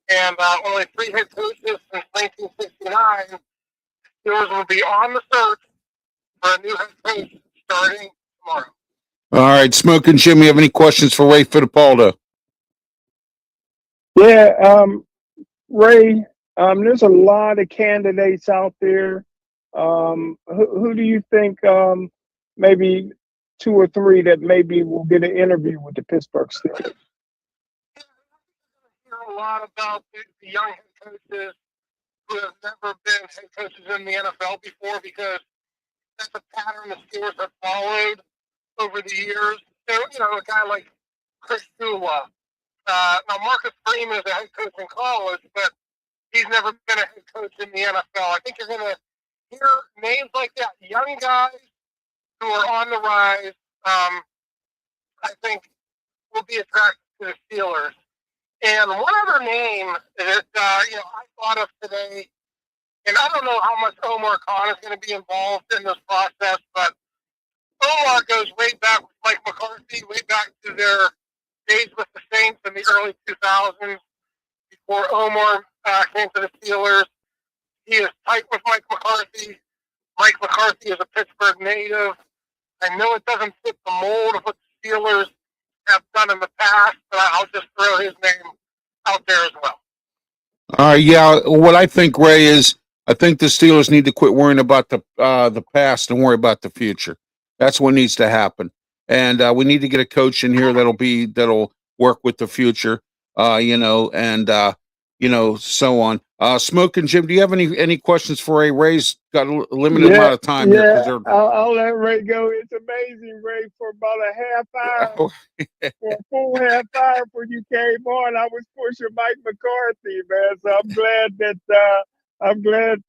and only 3 head coaches since 1969, Steelers will be on the search for a new head coach starting tomorrow. All right, Smokin, Jim, you have any questions for Ray Fittipaldo? Yeah, Ray, there's a lot of candidates out there. Who do you think maybe 2 or 3 that maybe will get an interview with the Pittsburgh Steelers? I hear a lot about the young head coaches who have never been head coaches in the NFL before, because that's a pattern the Steelers have followed over the years. So, a guy like Chris Shula. Now, Marcus Freeman is a head coach in college, but he's never been a head coach in the NFL. I think you're going to hear names like that, young guys who are on the rise. I think will be attracted to the Steelers. And one other name that I thought of today, and I don't know how much Omar Khan is going to be involved in this process, but Omar goes way back with Mike McCarthy, way back to their days with the Saints in the early 2000s, before Omar came to the Steelers. He is tight with Mike McCarthy. Mike McCarthy is a Pittsburgh native. I know it doesn't fit the mold of what the Steelers have done in the past, but I'll just throw his name out there as well. Yeah, what I think, Ray, is I think the Steelers need to quit worrying about the past and worry about the future. That's what needs to happen, and we need to get a coach in here that'll work with the future, so on. Smokin, Jim, do you have any questions for Ray? Ray's got a limited amount of time here because they're. I'll let Ray go. It's amazing, Ray, for about a half hour, for a full half hour before you came on, I was pushing Mike McCarthy, man. So I'm glad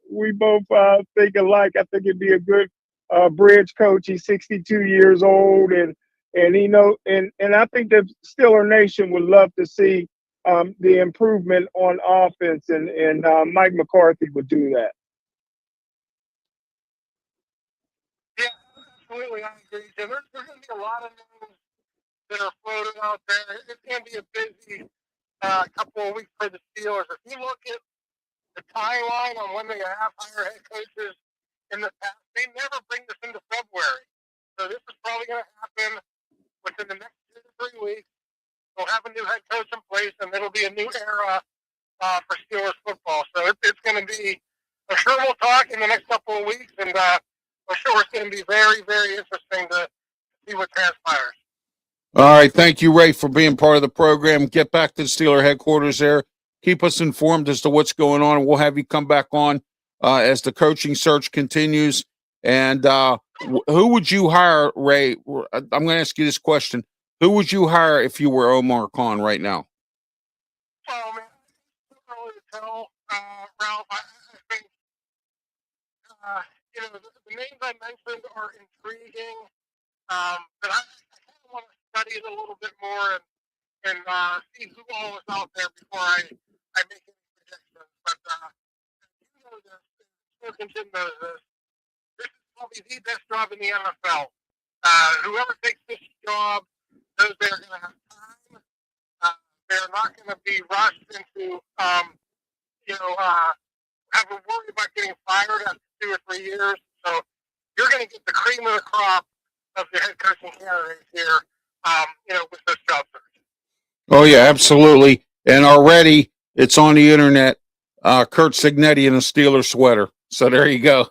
we both think alike. I think it'd be a good bridge coach. He's 62 years old, and I think the Steeler Nation would love to see the improvement on offense, and Mike McCarthy would do that. Yeah, absolutely, I agree, Jim. There's going to be a lot of names that are floated out there. It's going to be a busy couple of weeks for the Steelers. If you look at the timeline on when they have hired head coaches in the past, they never bring this into February. So this is probably going to happen within the next 2 to 3 weeks. We'll have a new head coach in place, and it'll be a new era for Steelers football. So it's going to be, I'm sure we'll talk in the next couple of weeks, and I'm sure it's going to be very, very interesting to see what transpires. All right, thank you, Ray, for being part of the program. Get back to the Steeler headquarters there. Keep us informed as to what's going on, and we'll have you come back on as the coaching search continues. And who would you hire, Ray? I'm going to ask you this question. Who would you hire if you were Omar Khan right now? Well, man, it's too early to tell, Ralph. I think, the names I mentioned are intriguing, but I kind of want to study it a little bit more and see who all is out there before I make any predictions. But Smokin knows this. This is probably the best job in the NFL. Whoever takes this job knows they're going to have time. They're not going to be rushed into, having worried about getting fired after 2 or 3 years. So you're going to get the cream of the crop of the head coaching candidates here, with this job search. Oh yeah, absolutely. And already it's on the internet. Kurt Signetti in a Steelers sweater. So there you go.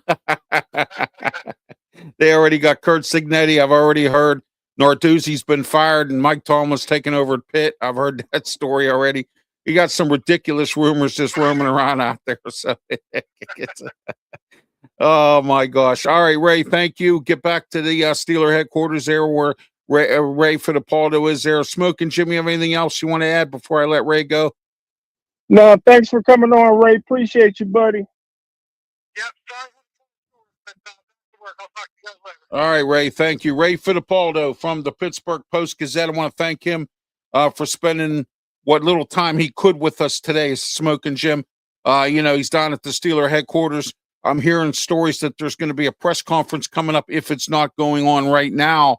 They already got Kurt Signetti. I've already heard Narduzzi's been fired and Mike Tomlin's taken over at Pitt. I've heard that story already. You got some ridiculous rumors just roaming around out there. So oh my gosh. All right, Ray, thank you. Get back to the Steeler headquarters there where Ray FIDEPALDO is there. Smokin, Jimmy, have anything else you want to add before I let Ray go? No, thanks for coming on, Ray. Appreciate you, buddy. Yep, sorry. I'll talk to you guys later. All right, Ray, thank you. Ray FIDEPALDO from the Pittsburgh Post-Gazette. I want to thank him for spending what little time he could with us today, Smokin' Jim. He's down at the Steeler headquarters. I'm hearing stories that there's going to be a press conference coming up, if it's not going on right now,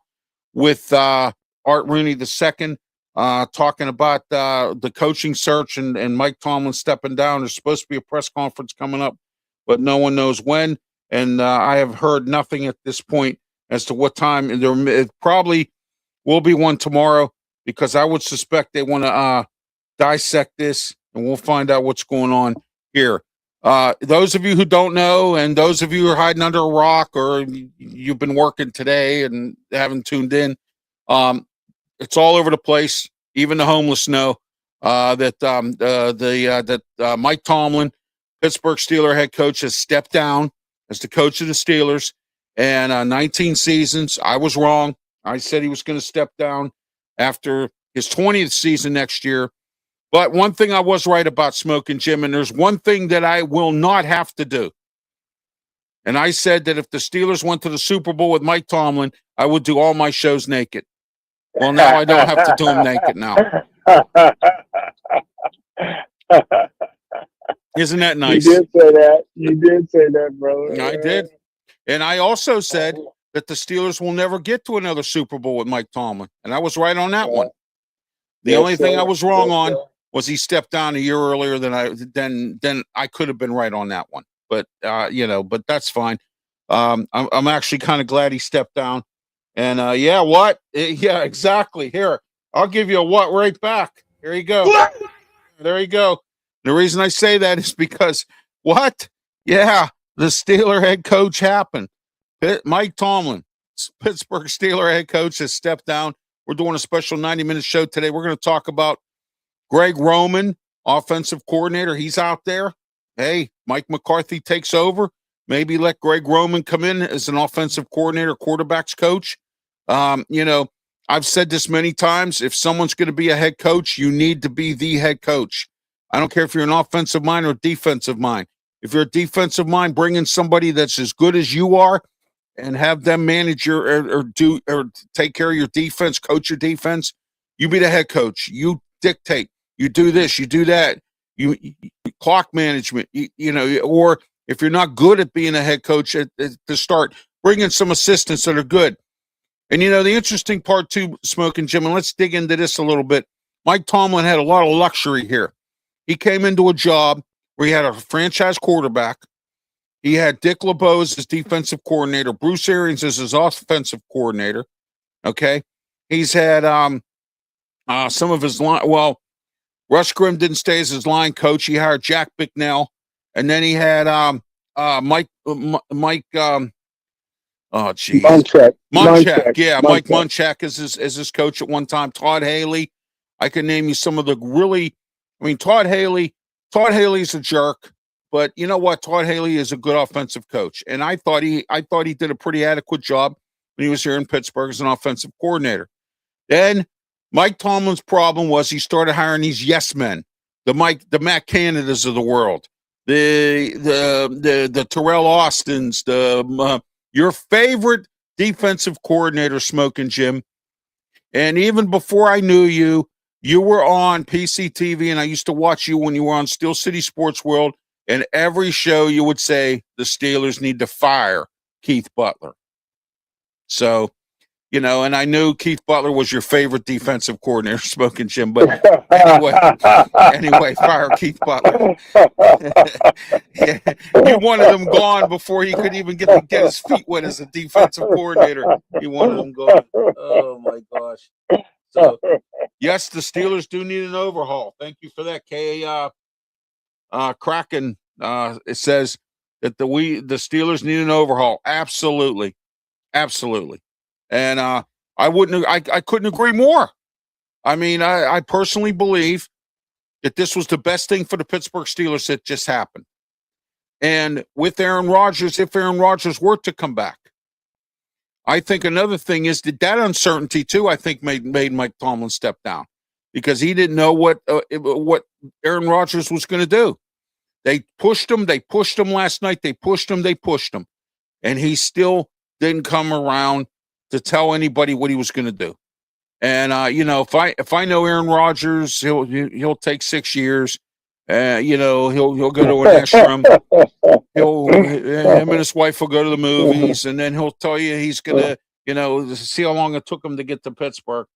with Art Rooney II, talking about the coaching search and Mike Tomlin stepping down. There's supposed to be a press conference coming up, but no one knows when. And I have heard nothing at this point as to what time. It probably will be one tomorrow, because I would suspect they want to dissect this, and we'll find out what's going on here. Those of you who don't know, and those of you who are hiding under a rock, or you've been working today and haven't tuned in, it's all over the place. Even the homeless know that Mike Tomlin, Pittsburgh Steeler head coach, has stepped down as the coach of the Steelers. And 19 seasons, I was wrong. I said he was going to step down after his 20th season next year. But one thing I was right about, Smokin' Jim, and there's one thing that I will not have to do. And I said that if the Steelers went to the Super Bowl with Mike Tomlin, I would do all my shows naked. Well, now I don't have to do them naked now. Isn't that nice? You did say that. You did say that, brother. I did. And I also said that the Steelers will never get to another Super Bowl with Mike Tomlin. And I was right on that one. The only thing I was wrong on was he stepped down a year earlier than I could have been right on that one. But but that's fine. I'm actually kind of glad he stepped down. And yeah, exactly. Here, I'll give you a what right back. Here you go. There you go. The reason I say that is because what? Yeah, the Steeler head coach happened. Mike Tomlin, Pittsburgh Steeler head coach, has stepped down. We're doing a special 90-minute show today. We're going to talk about Greg Roman, offensive coordinator. He's out there. Hey, Mike McCarthy takes over. Maybe let Greg Roman come in as an offensive coordinator, quarterbacks coach. I've said this many times. If someone's going to be a head coach, you need to be the head coach. I don't care if you're an offensive mind or a defensive mind. If you're a defensive mind, bring in somebody that's as good as you are and have them manage your or take care of your defense, coach your defense. You be the head coach. You dictate. You do this. You do that. You clock management. Or if you're not good at being a head coach to start, bring in some assistants that are good. And the interesting part too, Smokin' Jim, and let's dig into this a little bit. Mike Tomlin had a lot of luxury here. He came into a job where he had a franchise quarterback. He had Dick LeBeau as his defensive coordinator, Bruce Arians as his offensive coordinator. Okay. He's had some of his line. Well, Russ Grimm didn't stay as his line coach. He hired Jack Bicknell. And then he had Mike. Oh, geez. Munchak. Yeah, Mike Munchak is his coach at one time. Todd Haley. I can name you some of the really. Todd Haley's a jerk, but you know what? Todd Haley is a good offensive coach, and I thought he did a pretty adequate job when he was here in Pittsburgh as an offensive coordinator. Then Mike Tomlin's problem was he started hiring these yes men, the Matt Canadas of the world, the Terrell Austins, your favorite defensive coordinator, Smokin' Jim. And even before I knew you, you were on PCTV, and I used to watch you when you were on Steel City Sports World, and every show you would say the Steelers need to fire Keith Butler. So and I knew Keith Butler was your favorite defensive coordinator, Smokin' Jim. But anyway, fire Keith Butler. Yeah, you wanted him gone before he could even get his feet wet as a defensive coordinator. You wanted him gone. Oh my gosh. So yes, the Steelers do need an overhaul. Thank you for that, Kraken. It says that the Steelers need an overhaul. Absolutely. And I couldn't agree more. I mean, I personally believe that this was the best thing for the Pittsburgh Steelers that just happened. And with Aaron Rodgers, if Aaron Rodgers were to come back, I think another thing is that uncertainty too, I think made Mike Tomlin step down, because he didn't know what Aaron Rodgers was going to do. They pushed him last night. They pushed him. And he still didn't come around to tell anybody what he was going to do. And if I know Aaron Rodgers, he'll take 6 years. He'll go to an ashram. Him and his wife will go to the movies, and then he'll tell you he's gonna see how long it took him to get to Pittsburgh.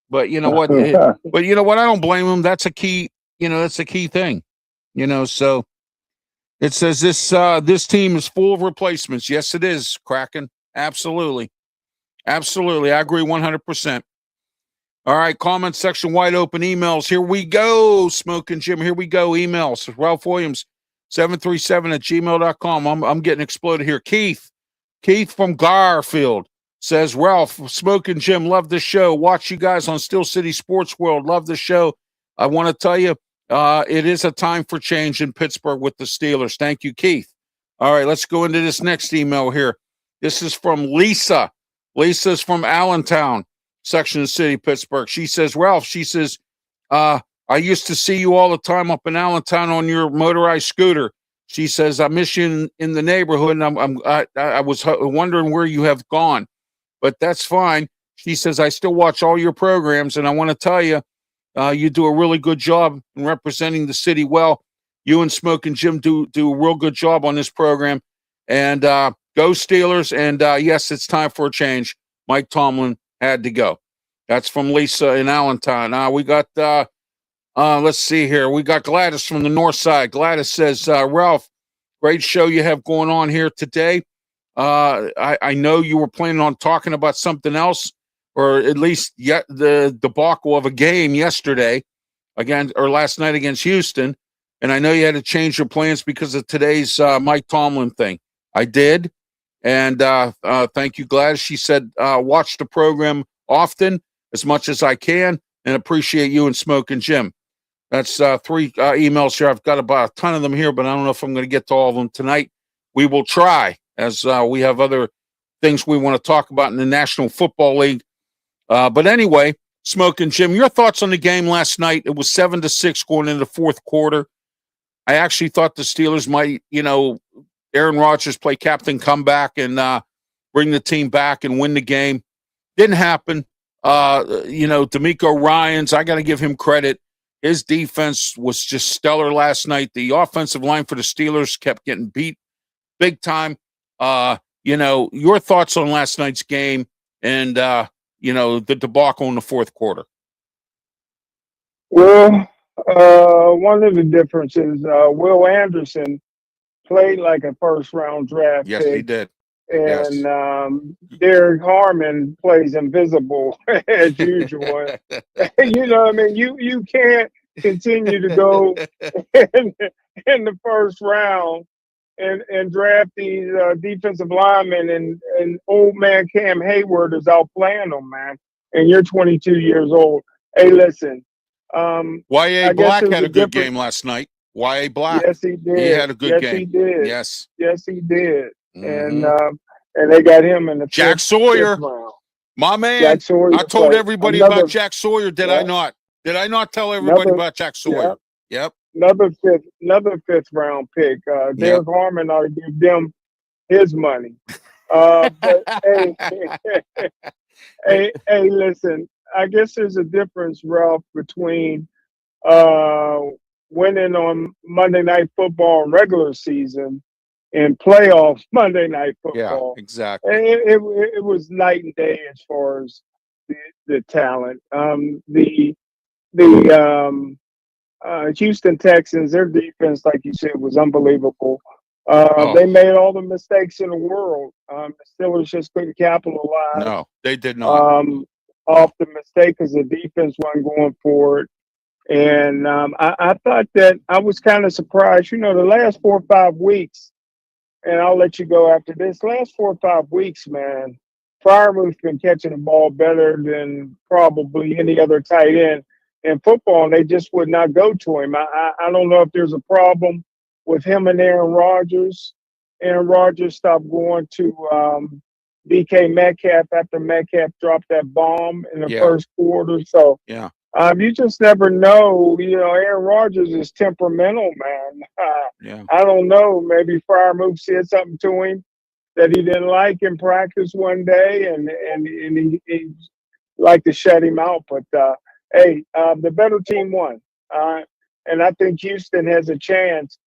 But you know what? I don't blame him. That's a key. That's a key thing. So it says this team is full of replacements. Yes, it is, Kraken. Absolutely. I agree 100%. All right, comment section wide open. Emails. Here we go, Smokin' Jim. Here we go. Emails. Ralph Williams, 737@gmail.com. I'm getting exploded here. Keith from Garfield says, Ralph, Smokin' Jim, love the show. Watch you guys on Steel City Sports World. Love the show. I want to tell you, it is a time for change in Pittsburgh with the Steelers. Thank you, Keith. All right, let's go into this next email here. This is from Lisa. Lisa's from Allentown section of the city, Pittsburgh. She says, Ralph, I used to see you all the time up in Allentown on your motorized scooter. She says, I miss you in the neighborhood, and I was wondering where you have gone, but that's fine. She says, I still watch all your programs, and I want to tell you, you do a really good job in representing the city well. You and Smokin' Jim do a real good job on this program, and go Steelers, and yes, it's time for a change. Mike Tomlin had to go. That's from Lisa in Allentown. We got, let's see here. We got Gladys from the north side. Gladys says, Ralph, great show you have going on here today. I know you were planning on talking about something else, or at least yet the debacle of a game yesterday last night against Houston. And I know you had to change your plans because of today's Mike Tomlin thing. I did. And thank you, Gladys. She said, watch the program often as much as I can, and appreciate you and Smokin' Jim. That's 3 emails here. I've got about a ton of them here, but I don't know if I'm going to get to all of them tonight. We will try, as we have other things we want to talk about in the National Football League. But anyway, Smokin' Jim, your thoughts on the game last night? It was 7-6 going into the fourth quarter. I actually thought the Steelers might, Aaron Rodgers play captain comeback and bring the team back and win the game. Didn't happen. D'Amico Ryans, I got to give him credit. His defense was just stellar last night. The offensive line for the Steelers kept getting beat big time. Your thoughts on last night's game and, the debacle in the fourth quarter? Well, one of the differences, Will Anderson played like a first-round draft pick. Yes, he did. And Derek Harmon plays invisible as usual. You can't continue to go in the first round and draft these defensive linemen, and old man Cam Hayward is out playing them, man. And you're 22 years old. Hey, listen. Y.A. Black had a good game last night. Y.A. Black. Yes, he did. He had a good game. Yes, he did. Yes. Yes, he did. Mm-hmm. And they got him in the Jack Sawyer, my man. Jack Sawyer, I told everybody about Jack Sawyer. Did I not? Did I not tell everybody about Jack Sawyer? Yep. Another fifth round pick. Derek Harmon ought to give them his money. But hey, listen. I guess there's a difference, Ralph, between winning on Monday Night Football in regular season in playoff Monday Night Yeah, Football. exactly. It was night and day as far as the talent. The Houston Texans, their defense, like you said, was unbelievable. Oh, They made all the mistakes in the world. The Steelers just couldn't capitalize no, they did not. off the mistake because the defense wasn't going for it. And I thought that I was kind of surprised. You know, the last 4 or 5 weeks, and I'll let you go after this. Last 4 or 5 weeks, man, Freiermuth's been catching the ball better than probably any other tight end in football, and they just would not go to him. I don't know if there's a problem with him and Aaron Rodgers. Aaron Rodgers stopped going to DK Metcalf after Metcalf dropped that bomb in the Yeah. first quarter. So Yeah. you just never know. You know, Aaron Rodgers is temperamental, man. Yeah. I don't know. Maybe Freiermuth said something to him that he didn't like in practice one day, and he liked to shut him out. But hey, the better team won, and I think Houston has a chance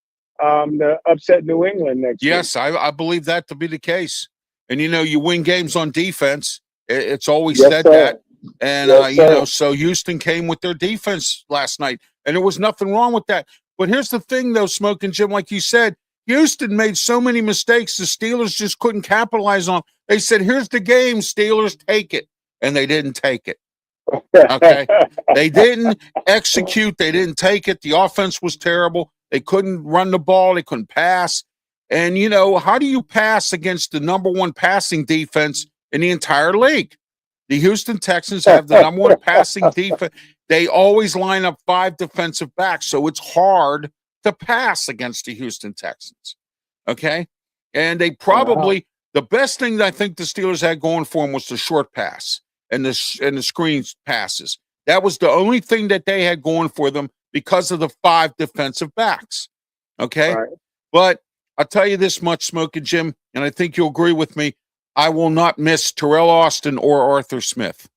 to upset New England next week. Yes, I believe that to be the case. And, you know, you win games on defense. It's always Yes, said sir. that. And, Yes, you know, sir. so Houston came with their defense last night, and there was nothing wrong with that. But here's the thing, though, Smokin' Jim, like you said, Houston made so many mistakes the Steelers just couldn't capitalize on. They said, here's the game, Steelers, take it. And they didn't take it. Okay? They didn't execute. They didn't take it. The offense was terrible. They couldn't run the ball. They couldn't pass. And, you know, how do you pass against the number one passing defense in the entire league? The Houston Texans have the number one passing defense. They always line up 5 defensive backs, so it's hard to pass against the Houston Texans. Okay? And they probably the best thing that I think the Steelers had going for them was the short pass and the screen passes. That was the only thing that they had going for them because of the 5 defensive backs. Okay? Right. But I'll tell you this much, Smokin' Jim, and I think you'll agree with me. I will not miss Terrell Austin or Arthur Smith.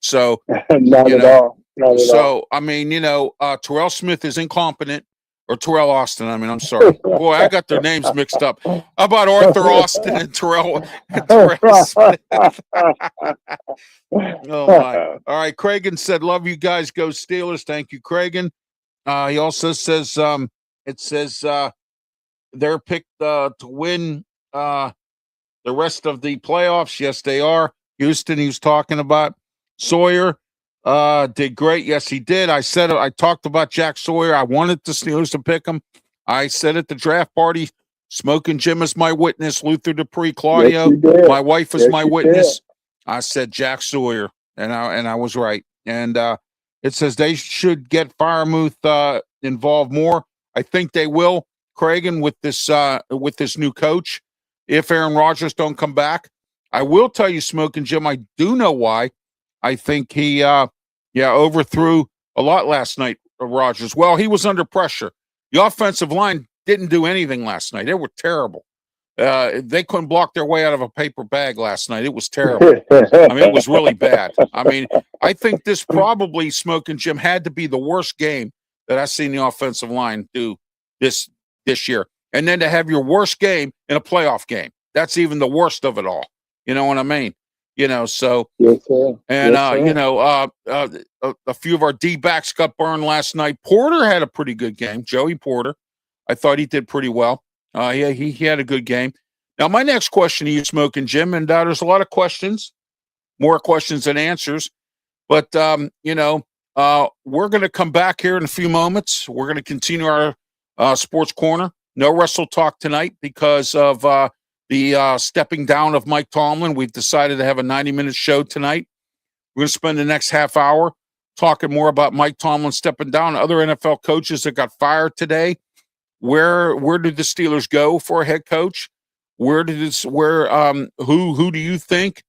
So, Not you at know, all. Not at all. so I mean, you know, Terrell Smith is incompetent, or Terrell Austin. I mean, I'm sorry, boy, I got their names mixed up. How about Arthur Austin and Terrell Smith? Oh my! All right, Cragen said, "Love you guys. Go Steelers." Thank you, Cragen. He also says, it says they're picked to win the rest of the playoffs. Yes, they are. Houston, he was talking about. Sawyer did great. Yes, he did. I said it. I talked about Jack Sawyer. I wanted the Steelers to pick him. I said at the draft party, Smokin' Jim is my witness. Luther Dupree, Claudio, Yes, my wife is yes, my witness. I said Jack Sawyer, and I was right. And it says they should get Freiermuth involved more. I think they will, Cragen, with this new coach. If Aaron Rodgers don't come back, I will tell you, Smokin' Jim, I do know why. I think he, overthrew a lot last night, Rodgers. Well, he was under pressure. The offensive line didn't do anything last night. They were terrible. They couldn't block their way out of a paper bag last night. It was terrible. I mean, it was really bad. I mean, I think this probably, Smokin' Jim, had to be the worst game that I've seen the offensive line do this year. And then to have your worst game in a playoff game, that's even the worst of it all. You know what I mean? You know, so, yes, sir. and, Yes, sir. you know, a few of our D-backs got burned last night. Porter had a pretty good game. Joey Porter. I thought he did pretty well. He had a good game. Now, my next question to you, Smokin' Jim, and there's a lot of questions, more questions than answers. But, you know, we're going to come back here in a few moments. We're going to continue our sports corner. No wrestle talk tonight because of the stepping down of Mike Tomlin. We've decided to have a 90-minute show tonight. We're going to spend the next half hour talking more about Mike Tomlin stepping down, other NFL coaches that got fired today. Where did the Steelers go for a head coach? Who do you think?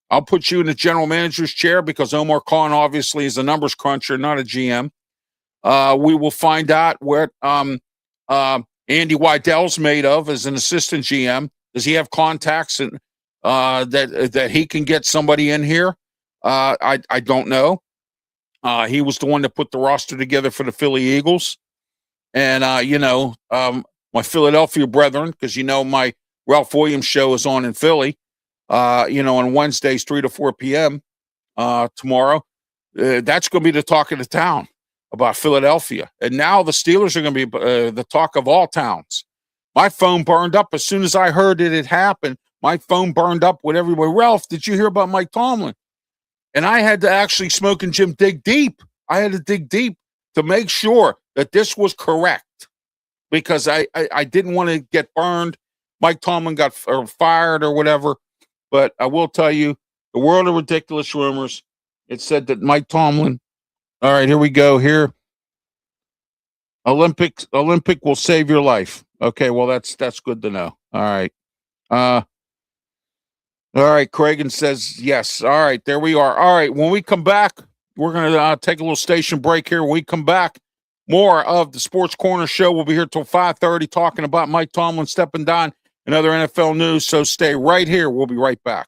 I'll put you in the general manager's chair because Omar Khan obviously is a numbers cruncher, not a GM. We will find out what Andy Weidell's made of as an assistant GM. Does he have contacts and that he can get somebody in here? I don't know. He was the one that put the roster together for the Philly Eagles. And, my Philadelphia brethren, because my Ralph Williams show is on in Philly, on Wednesdays, 3 to 4 p.m. Tomorrow. That's going to be the talk of the town about Philadelphia. And now the Steelers are going to be the talk of all towns. My phone burned up as soon as I heard it had happened. My phone burned up with everybody. Ralph, did you hear about Mike Tomlin? And I had to actually, Smokin' Jim, dig deep. I had to dig deep to make sure that this was correct, because I didn't want to get burned. Mike Tomlin got fired or whatever. But I will tell you, the world of ridiculous rumors. It said that Mike Tomlin. All right, here we go. Here, Olympic will save your life. Okay, well that's good to know. All right. All right, Cragen says yes. All right, there we are. All right, when we come back, we're going to take a little station break here. When we come back, more of the Sports Corner show. We'll be here till 5:30 talking about Mike Tomlin stepping down and other NFL news. So stay right here. We'll be right back.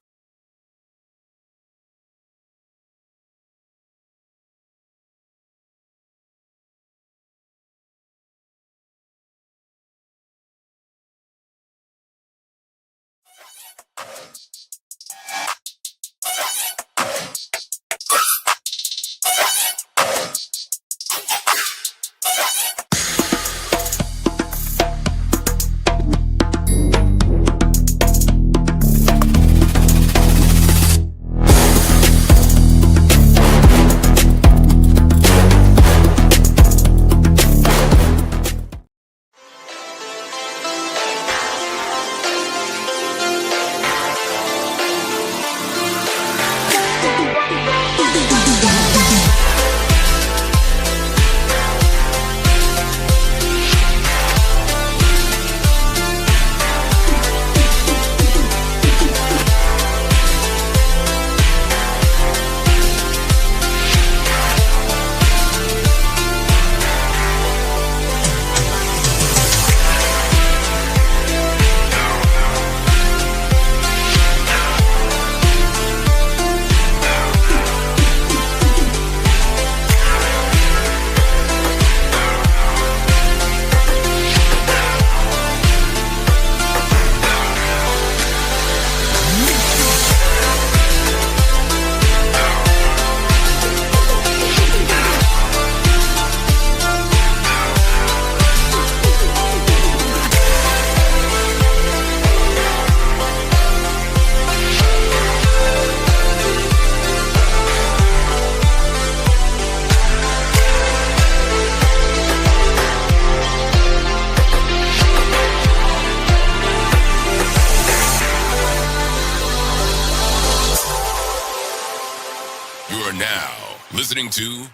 listening to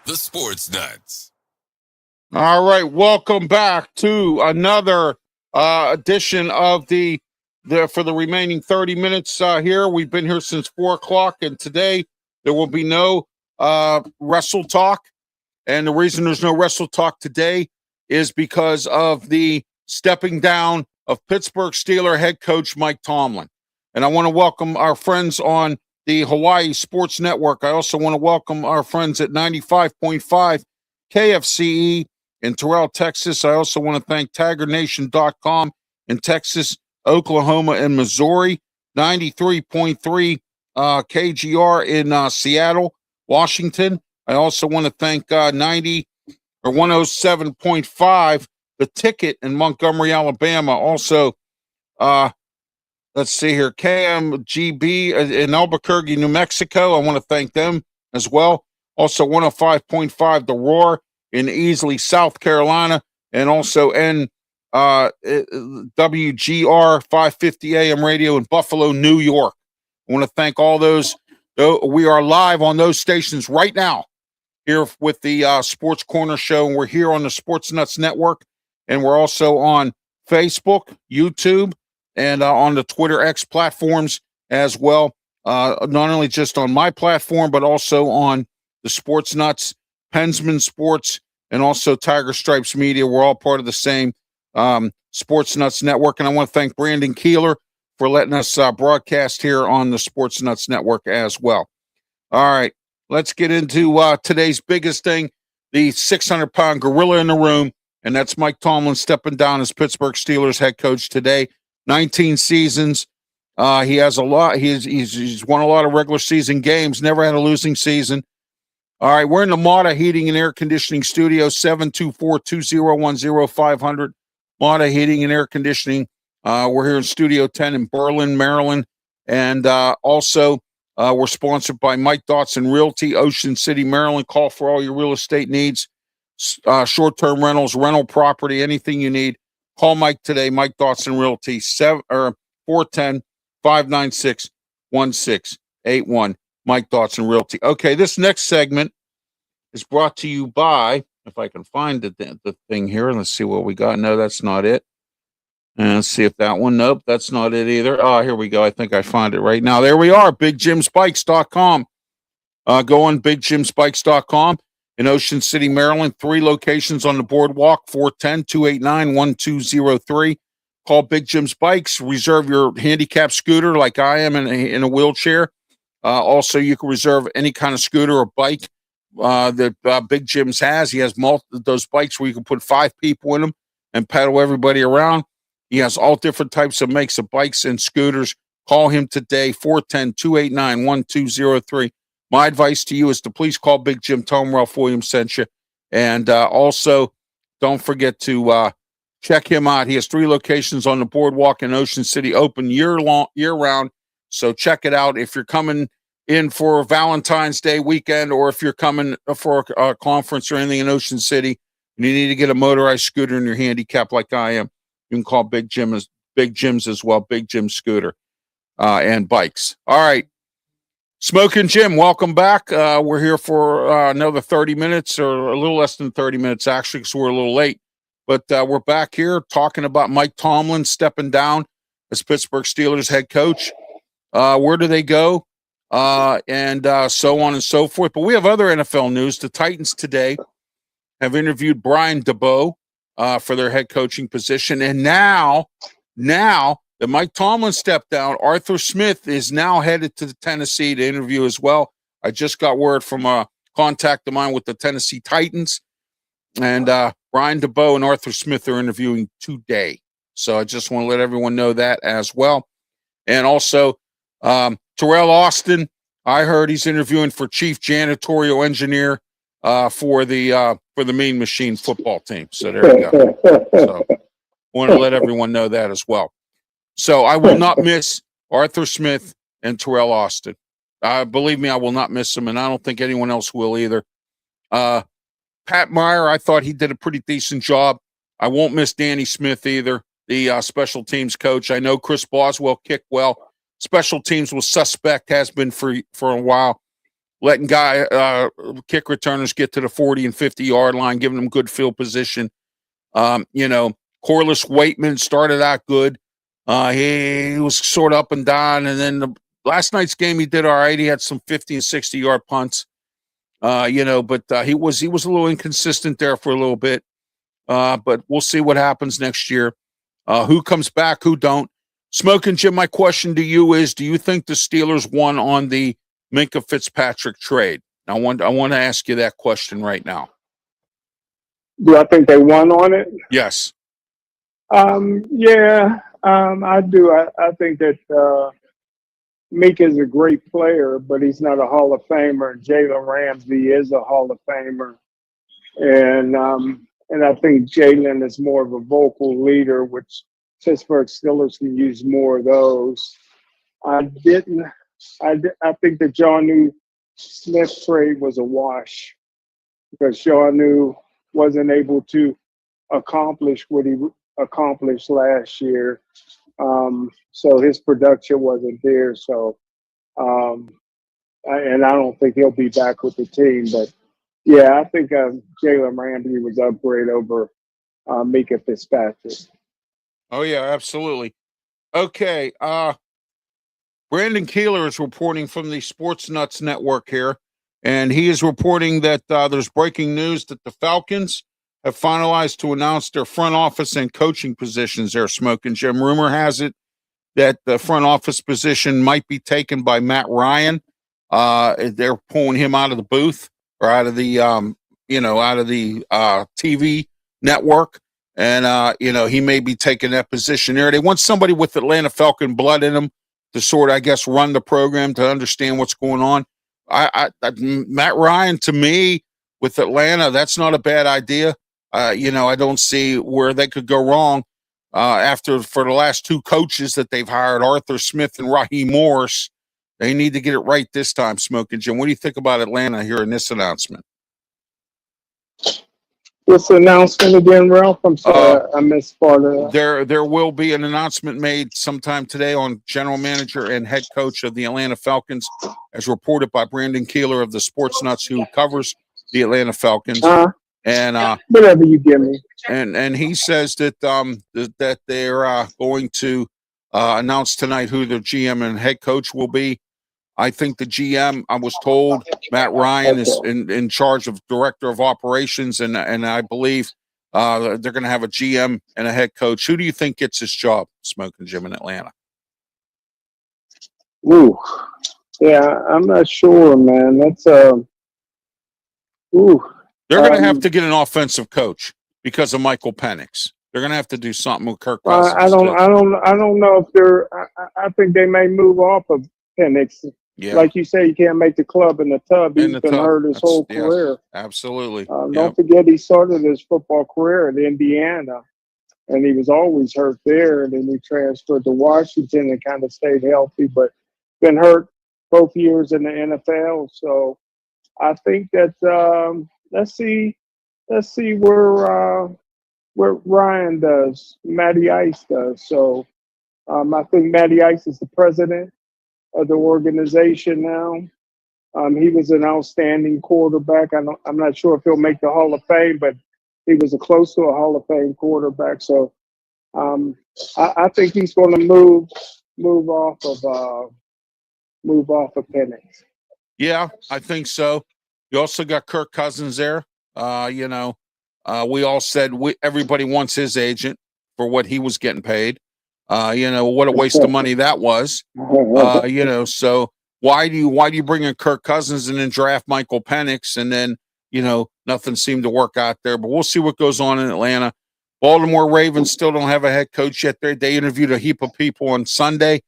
The Sports Nuts. All right, welcome back to another edition of the for the remaining 30 minutes here. We've been here since 4 o'clock, and today there will be no wrestle talk. And the reason there's no wrestle talk today is because of the stepping down of Pittsburgh Steelers head coach Mike Tomlin. And I want to welcome our friends on the Hawaii Sports Network. I also want to welcome our friends at 95.5 KFCE in Terrell, Texas. I also want to thank TaggerNation.com in Texas, Oklahoma, and Missouri. 93.3 KGR in Seattle, Washington. I also want to thank 107.5 The Ticket in Montgomery, Alabama. Also, let's see here, KMGB in Albuquerque, New Mexico. I want to thank them as well. Also, 105.5 The Roar in Easley, South Carolina, and also WGR 550 AM radio in Buffalo, New York. I want to thank all those. We are live on those stations right now here with the Sports Corner Show, and we're here on the Sports Nuts Network, and we're also on Facebook, YouTube, and on the Twitter X platforms as well. Not only just on my platform, but also on the Sports Nuts, Pensman Sports, and also Tiger Stripes Media. We're all part of the same Sports Nuts Network. And I want to thank Brandon Keeler for letting us broadcast here on the Sports Nuts Network as well. All right, let's get into today's biggest thing, the 600-pound gorilla in the room, and that's Mike Tomlin stepping down as Pittsburgh Steelers head coach today. 19 seasons. He has a lot. He's won a lot of regular season games, never had a losing season. All right, we're in the Mata Heating and Air Conditioning Studio, 724-2010-500. Mata Heating and Air Conditioning. We're here in Studio 10 in Berlin, Maryland. And also, we're sponsored by Mike Dotson Realty, Ocean City, Maryland. Call for all your real estate needs, short-term rentals, rental property, anything you need. Call Mike today, Mike Dotson Realty, 410-596-1681. Mike Dotson Realty. Okay, this next segment is brought to you by, if I can find the thing here, let's see what we got. No, that's not it. And let's see if that one, nope, that's not it either. Oh, here we go. I think I find it right now. There we are, BigJimSpikes.com. Go on BigJimSpikes.com in Ocean City, Maryland. 3 locations on the boardwalk, 410-289-1203. Call Big Jim Spikes. Reserve your handicap scooter like I am in a wheelchair. Also, you can reserve any kind of scooter or bike that Big Jim's has. He has those bikes where you can put 5 people in them and pedal everybody around. He has all different types of makes of bikes and scooters. Call him today, 410-289-1203. My advice to you is to please call Big Jim. Tell him Ralph Williams sent you. And also, don't forget to check him out. He has 3 locations on the boardwalk in Ocean City, open year-round. So check it out. If you're coming in for Valentine's Day weekend, or if you're coming for a conference or anything in Ocean City, and you need to get a motorized scooter in your handicap like I am, you can call Big Jim's as well, Big Jim Scooter and bikes. All right. Smokin' Jim, welcome back. We're here for another 30 minutes, or a little less than 30 minutes, actually, because we're a little late. But we're back here talking about Mike Tomlin stepping down as Pittsburgh Steelers head coach. Where do they go? And so on and so forth. But we have other NFL news. The Titans today have interviewed Brian DeBoer for their head coaching position. And now that Mike Tomlin stepped down, Arthur Smith is now headed to Tennessee to interview as well. I just got word from a contact of mine with the Tennessee Titans. And Brian DeBoer and Arthur Smith are interviewing today. So I just want to let everyone know that as well. And also, Terrell Austin, I heard he's interviewing for chief janitorial engineer for the Mean Machine football team. So there you go. So want to let everyone know that as well. So I will not miss Arthur Smith and Terrell Austin. Believe me, I will not miss them, and I don't think anyone else will either. Pat Meyer, I thought he did a pretty decent job. I won't miss Danny Smith either, the special teams coach. I know Chris Boswell kicked well. Special teams was suspect, has been for a while. Letting kick returners get to the 40 and 50-yard line, giving them good field position. Corliss Waitman started out good. He was sort of up and down, and then last night's game he did all right. He had some 50 and 60-yard punts. But he was a little inconsistent there for a little bit. But we'll see what happens next year. Who comes back, who don't. Smokin' Jim, my question to you is, do you think the Steelers won on the Minkah Fitzpatrick trade? I want to ask you that question right now. Do I think they won on it? Yes. Yeah, I do. I think that Meek is a great player, but he's not a Hall of Famer. Jalen Ramsey is a Hall of Famer. And I think Jalen is more of a vocal leader, which Pittsburgh Steelers can use more of those. I think the Jonnu Smith trade was a wash because Jonnu wasn't able to accomplish what he accomplished last year. So his production wasn't there. So, and I don't think he'll be back with the team. But yeah, I think Jalen Ramsey was upgrade over Minkah Fitzpatrick. Oh yeah, absolutely. Okay. Brandon Keeler is reporting from the Sports Nuts Network here, and he is reporting that there's breaking news that the Falcons have finalized to announce their front office and coaching positions there, Smokin' Jim. Rumor has it that the front office position might be taken by Matt Ryan. They're pulling him out of the booth or out of the TV network. And, he may be taking that position there. They want somebody with Atlanta Falcon blood in them to sort of, I guess, run the program, to understand what's going on. Matt Ryan, to me, with Atlanta, that's not a bad idea. I don't see where they could go wrong for the last two coaches that they've hired, Arthur Smith and Raheem Morris. They need to get it right this time, Smokin' Jim. What do you think about Atlanta here in this announcement? What's the announcement again, Ralph? I'm sorry, I missed part of that. There will be an announcement made sometime today on general manager and head coach of the Atlanta Falcons, as reported by Brandon Keeler of the Sports Nuts, who covers the Atlanta Falcons. And whatever you give me. And he says that that they're going to announce tonight who their GM and head coach will be. I think the GM, I was told, Matt Ryan is in charge of director of operations, and I believe they're going to have a GM and a head coach. Who do you think gets this job, Smokin' Jim, in Atlanta? Ooh, yeah, I'm not sure, man. That's They're going to have to get an offensive coach because of Michael Penix. They're going to have to do something with Kirk Cousins. I don't know if they're. I think they may move off of Penix. Yeah. Like you say, you can't make the club in the tub. He's been hurt his whole career. Absolutely. Don't forget, he started his football career at Indiana, and he was always hurt there. And then he transferred to Washington and kind of stayed healthy, but been hurt both years in the NFL. So I think that let's see where Ryan does, Matty Ice does. So I think Matty Ice is the president of the organization now. He was an outstanding quarterback. I'm not sure if he'll make the Hall of Fame, but he was close to a Hall of Fame quarterback. So I think he's going to move off of Penix. Yeah, I think so. You also got Kirk Cousins there. We all said everybody wants his agent for what he was getting paid. What a waste of money that was. So why do you bring in Kirk Cousins and then draft Michael Penix, and then nothing seemed to work out there? But we'll see what goes on in Atlanta. Baltimore Ravens still don't have a head coach yet. They interviewed a heap of people on Sunday.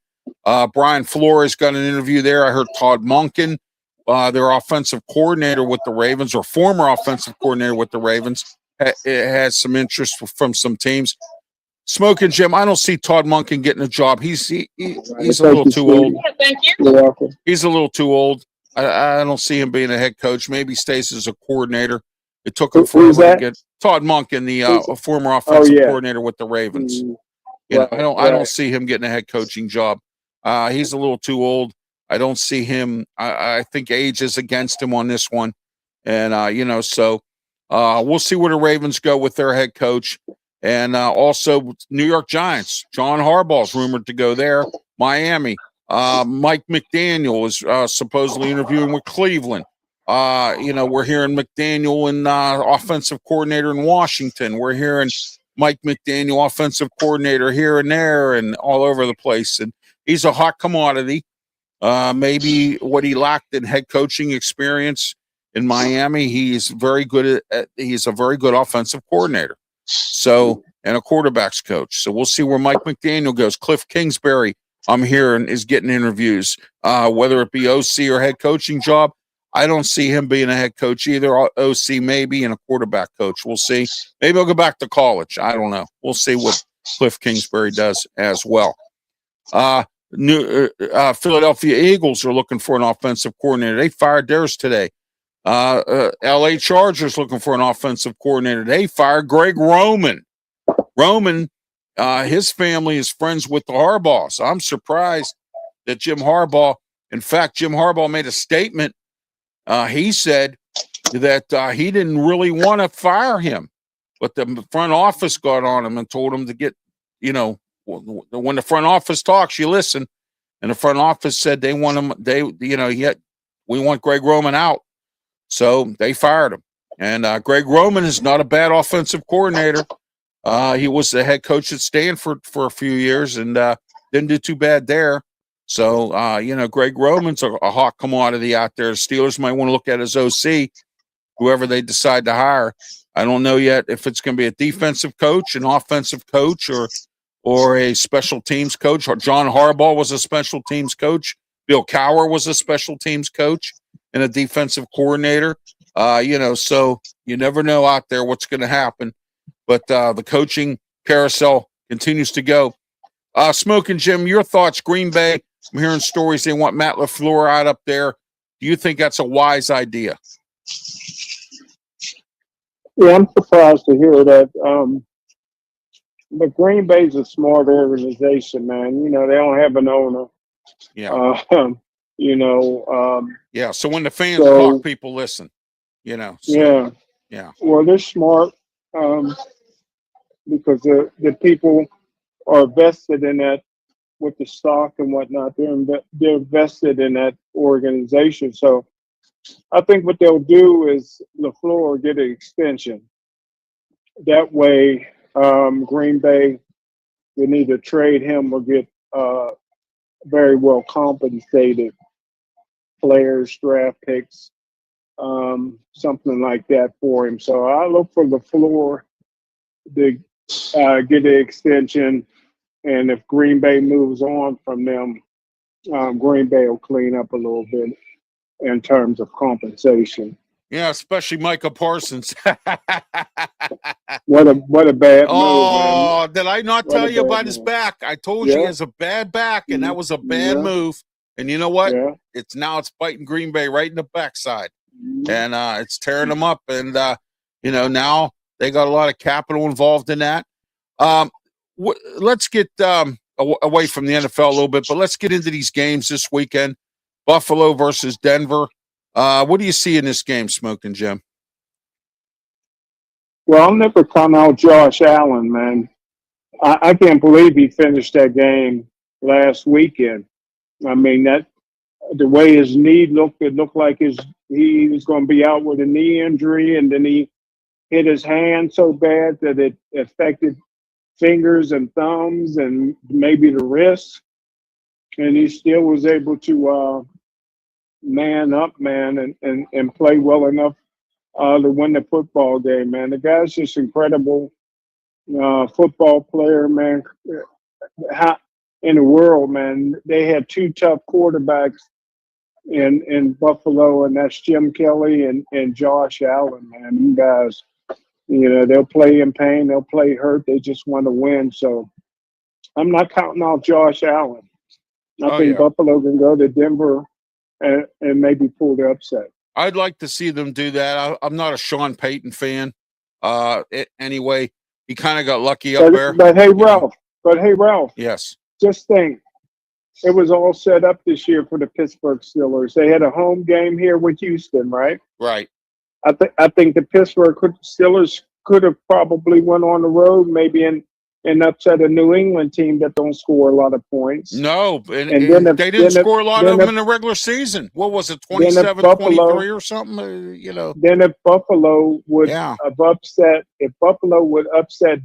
Brian Flores got an interview there. I heard Todd Monken, their offensive coordinator with the Ravens, or former offensive coordinator with the Ravens, has some interest from some teams. Smokin' Jim, I don't see Todd Monken getting a job. He's a little too old. Thank you. You're welcome. He's a little too old. I don't see him being a head coach. Maybe stays as a coordinator. It took him forever to get Todd Monken, the former offensive coordinator with the Ravens. I don't see him getting a head coaching job. He's a little too old. I don't see him. I think age is against him on this one. And, so we'll see where the Ravens go with their head coach. And also New York Giants. John Harbaugh is rumored to go there. Miami. Mike McDaniel is supposedly interviewing with Cleveland. We're hearing McDaniel and offensive coordinator in Washington. We're hearing Mike McDaniel, offensive coordinator here and there and all over the place. And he's a hot commodity. Maybe what he lacked in head coaching experience in Miami, he's very good he's a very good offensive coordinator. So, and a quarterback's coach. So we'll see where Mike McDaniel goes. Cliff Kingsbury, I'm hearing, is getting interviews, whether it be OC or head coaching job. I don't see him being a head coach either. OC maybe, and a quarterback coach. We'll see. Maybe he'll go back to college. I don't know. We'll see what Cliff Kingsbury does as well. Philadelphia Eagles are looking for an offensive coordinator. They fired theirs today. LA Chargers looking for an offensive coordinator. They fired Greg Roman. Roman, his family is friends with the Harbaughs. I'm surprised that Jim Harbaugh made a statement. He said that he didn't really want to fire him, but the front office got on him and told him to get, when the front office talks, you listen. And the front office said they want him. We want Greg Roman out. So they fired him. And Greg Roman is not a bad offensive coordinator. He was the head coach at Stanford for a few years and didn't do too bad there. So, Greg Roman's a hot commodity out there. The Steelers might want to look at his OC. whoever they decide to hire. I don't know yet if it's going to be a defensive coach, an offensive coach, or a special teams coach. John Harbaugh was a special teams coach. Bill Cowher was a special teams coach and a defensive coordinator. So you never know out there what's going to happen. But the coaching carousel continues to go. Smokin, Jim, your thoughts, Green Bay. I'm hearing stories they want Matt LaFleur out up there. Do you think that's a wise idea? Yeah, I'm surprised to hear that. But Green Bay's a smart organization, man. They don't have an owner. Yeah. Yeah. So when the fans talk, people listen. Yeah. Well, they're smart because the people are vested in that with the stock and whatnot. They're vested in that organization. So I think what they'll do is LaFleur will get an extension. That way, Green Bay will either trade him or get very well compensated players, draft picks, something like that for him. So I look for LaFleur to get an extension. And if Green Bay moves on from them, Green Bay will clean up a little bit in terms of compensation. Yeah, especially Micah Parsons. What a bad move. Oh, did I not tell you about his back? I told you he has a bad back, and that was a bad move. And you know what? Yeah. It's biting Green Bay right in the backside. And it's tearing them up. And, now they got a lot of capital involved in that. Let's get away from the NFL a little bit, but let's get into these games this weekend. Buffalo versus Denver. What do you see in this game, Smokin, Jim? Well, I'll never count out Josh Allen, man. I can't believe he finished that game last weekend. I mean, the way his knee looked, it looked like he was going to be out with a knee injury, and then he hit his hand so bad that it affected fingers and thumbs and maybe the wrist, and he still was able to man up, man, and play well enough to win the football game, man. The guy's just incredible football player, man. How in the world, man, they had two tough quarterbacks in Buffalo, and that's Jim Kelly and Josh Allen, man. You guys, they'll play in pain, they'll play hurt, they just want to win. So I'm not counting out Josh Allen. I think Buffalo can go to Denver and maybe pull the upset. I'd like to see them do that. I'm not a Sean Payton fan. Anyway, he kind of got lucky up there. But hey, Ralph. Yes. Just think, it was all set up this year for the Pittsburgh Steelers. They had a home game here with Houston, right? Right. I think the Pittsburgh Steelers could have probably went on the road, maybe and upset a New England team that don't score a lot of points. No, and then they didn't score a lot of them in the regular season. What was it, 27-23 or something? Then if Buffalo would have upset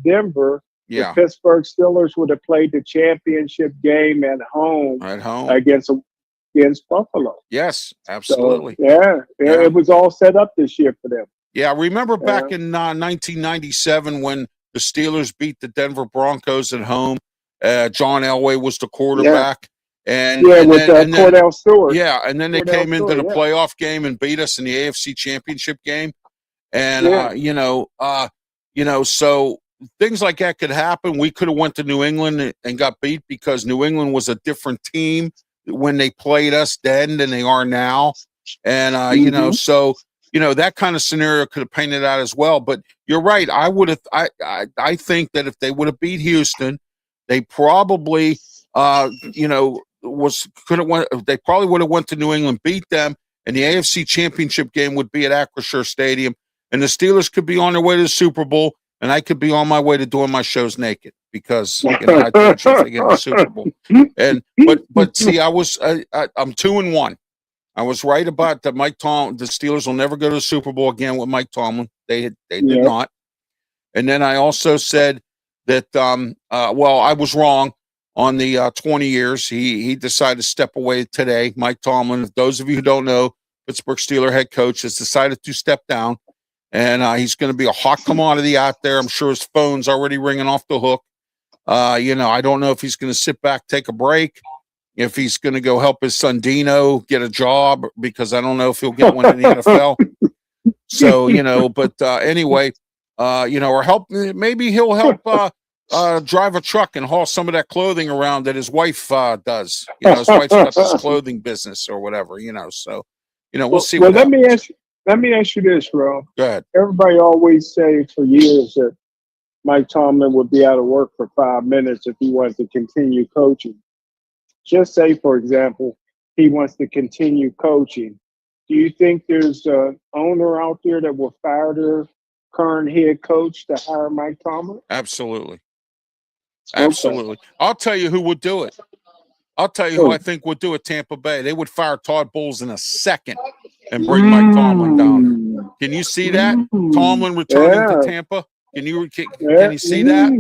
Denver, the Pittsburgh Steelers would have played the championship game at home against Buffalo. Yes, absolutely. So, it was all set up this year for them. Yeah, remember back in 1997 when the Steelers beat the Denver Broncos at home. John Elway was the quarterback. And Cordell Stewart. Yeah, and then they came into the playoff game and beat us in the AFC Championship game. And, so things like that could happen. We could have went to New England and got beat because New England was a different team when they played us then than they are now. And, that kind of scenario could have painted out as well. But you're right. I think that if they would have beat Houston, they probably, they probably would have went to New England, beat them, and the AFC Championship game would be at Acrisure Stadium, and the Steelers could be on their way to the Super Bowl, and I could be on my way to doing my shows naked because I told you if they get the Super Bowl. But see, I'm 2-1. I was right about that. The Steelers will never go to the Super Bowl again with Mike Tomlin. They did not. And then I also said that I was wrong on the 20 years. He decided to step away today. Mike Tomlin, those of you who don't know, Pittsburgh Steelers head coach has decided to step down and he's going to be a hot commodity out there. I'm sure his phone's already ringing off the hook. You know, I don't know if he's going to sit back, take a break, if he's going to go help his son Dino get a job, because I don't know if he'll get one in the NFL. So, you know, but anyway, you know, or help, maybe he'll help drive a truck and haul some of that clothing around that his wife does. You know, his wife's got this clothing business or whatever, you know. So, you know, we'll see what happens. Let me ask you this, Ro. Go ahead. Everybody always say for years that Mike Tomlin would be out of work for 5 minutes if he wants to continue coaching. Just say, for example, he wants to continue coaching. Do you think there's an owner out there that will fire their current head coach to hire Mike Tomlin? Absolutely. Absolutely. Okay. I'll tell you who would do it. I'll tell you who I think would do it, Tampa Bay. They would fire Todd Bowles in a second and bring Mike Tomlin down. Can you see that? Tomlin returning to Tampa? Can you see that?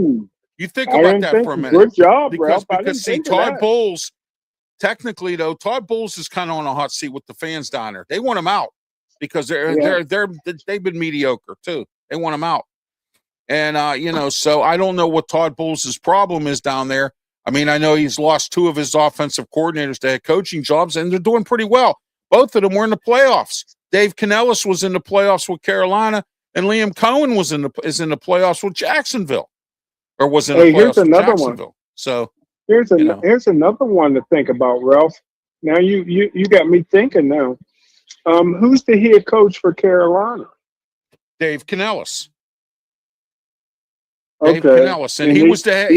You think about that for a minute. Good job, because see, Todd Bowles, technically though, Todd Bowles is kind of on a hot seat with the fans down there. They want him out because they've been mediocre too. They want him out. And you know, so I don't know what Todd Bowles' problem is down there. I mean, I know he's lost 2 of his offensive coordinators to head coaching jobs, and they're doing pretty well. Both of them were in the playoffs. Dave Canellis was in the playoffs with Carolina, and Liam Cohen is in the playoffs with Jacksonville, or was in the playoffs with Jacksonville. So here's another one to think about, Ralph. Now you got me thinking now. Who's the head coach for Carolina? Dave Canellis. Okay. Dave Canellis, and he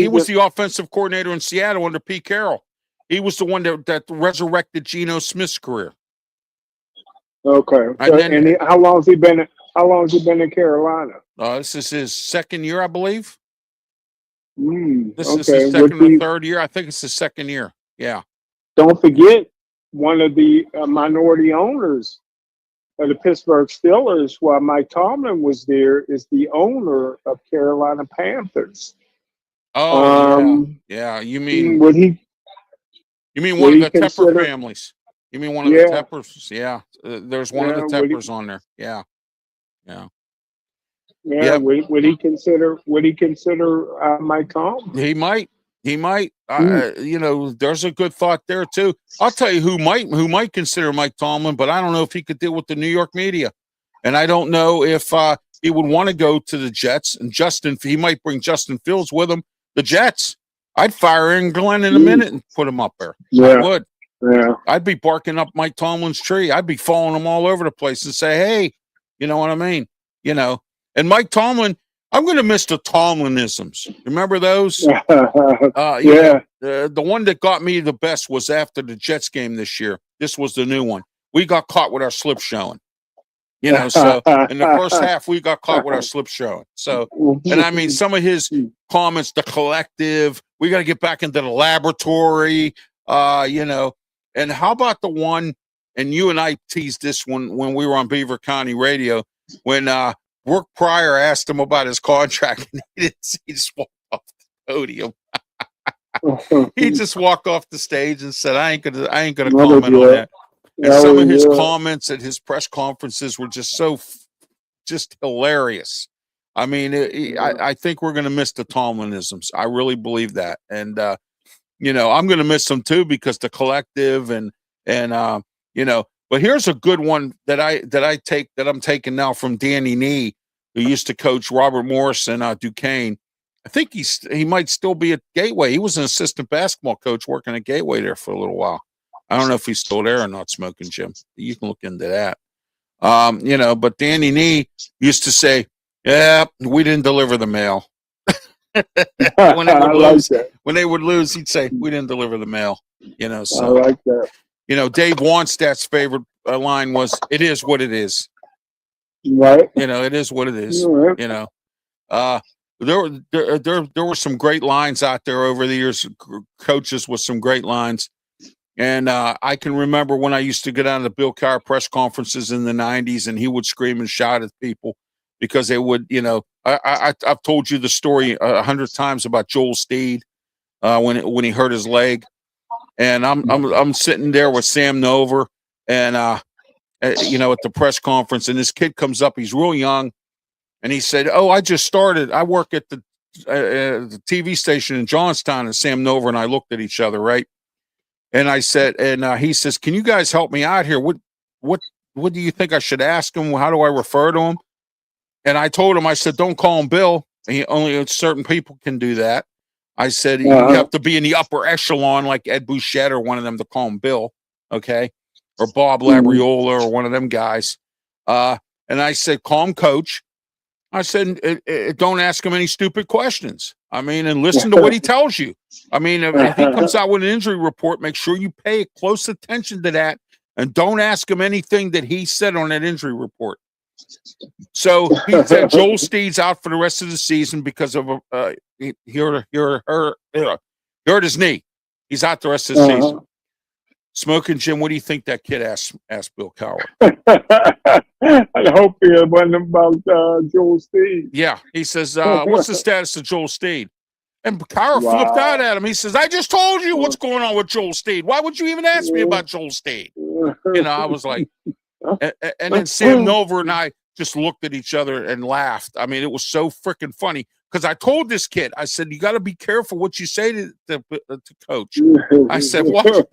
was the offensive coordinator in Seattle under Pete Carroll. He was the one that resurrected Geno Smith's career. Okay. How long has he been in Carolina? This is his second year, I believe. This is his second or third year. I think it's his second year. Yeah. Don't forget, one of the minority owners of the Pittsburgh Steelers, while Mike Tomlin was there, is the owner of Carolina Panthers. Oh, yeah. You mean would he? You mean one of the Tepper families? You mean one of the Teppers? Yeah. There's one of the Teppers on there. Yeah. Yeah. Would he consider Mike Tomlin? He might. You know, there's a good thought there too. I'll tell you who might consider Mike Tomlin, but I don't know if he could deal with the New York media, and I don't know if he would want to go to the Jets. And he might bring Justin Fields with him. The Jets, I'd fire Aaron Glenn in a minute and put him up there. Yeah. I would. Yeah. I'd be barking up Mike Tomlin's tree. I'd be following him all over the place and say, hey, you know what I mean? You know, and Mike Tomlin, I'm going to miss the Tomlinisms. Remember those? Yeah. The one that got me the best was after the Jets game this year. This was the new one. We got caught with our slip showing. You know, so in the first half, we got caught with our slip showing. So, and I mean, some of his comments, the collective, we got to get back into the laboratory, you know. And how about the one, and you and I teased this one when we were on Beaver County Radio, when Brooke Pryor asked him about his contract, and he just walked off the podium. He just walked off the stage and said, I ain't gonna comment on that. And some of his comments at his press conferences were just hilarious. I mean, I think we're going to miss the Tomlinisms. I really believe that. And, you know, I'm going to miss them too, because the collective and you know, but here's a good one that I'm taking now from Danny Nee, who used to coach Robert Morris and Duquesne. I think he might still be at Gateway. He was an assistant basketball coach working at Gateway there for a little while. I don't know if he's still there or not, Smokin, Jim. You can look into that. You know, but Danny Nee used to say, yeah, we didn't deliver the mail. when they would lose, he'd say, we didn't deliver the mail. You know, so I like that. You know, Dave Wanstadt's favorite line was, it is what it is. Right. You know, it is what it is. Right. You know, there were some great lines out there over the years, coaches with some great lines. And I can remember when I used to go down to Bill Cowher press conferences in the 90s, and he would scream and shout at people because they would, you know, I've told you the story 100 times about Joel Steed when he hurt his leg. And I'm sitting there with Sam Nover and, you know, at the press conference, and this kid comes up. He's real young. And he said, "Oh, I just started. I work at the TV station in Johnstown." And Sam Nover and I looked at each other, right? And I said, and he says, "Can you guys help me out here? What do you think I should ask him? How do I refer to him?" And I told him, I said, "Don't call him Bill. Only certain people can do that." I said, "You have to be in the upper echelon, like Ed Bouchette or one of them, to call him Bill, okay, or Bob Labriola or one of them guys." And I said, "Call him Coach." I said, "Don't ask him any stupid questions. I mean, and listen to what he tells you. I mean, if he comes out with an injury report, make sure you pay close attention to that, and don't ask him anything that he said on that injury report." So he said Joel Steed's out for the rest of the season because of he hurt his knee. He's out the rest of the season. Smokin' Jim, what do you think that kid asked Bill Cowher? I hope it wasn't about Joel Steed. Yeah, he says, "What's the status of Joel Steed?" And Cowher flipped out at him. He says, "I just told you what's going on with Joel Steed. Why would you even ask me about Joel Steed?" I was like, and then Sam Nover and I just looked at each other and laughed. I mean, it was so freaking funny because I told this kid, I said, "You got to be careful what you say to Coach." I said, "What?"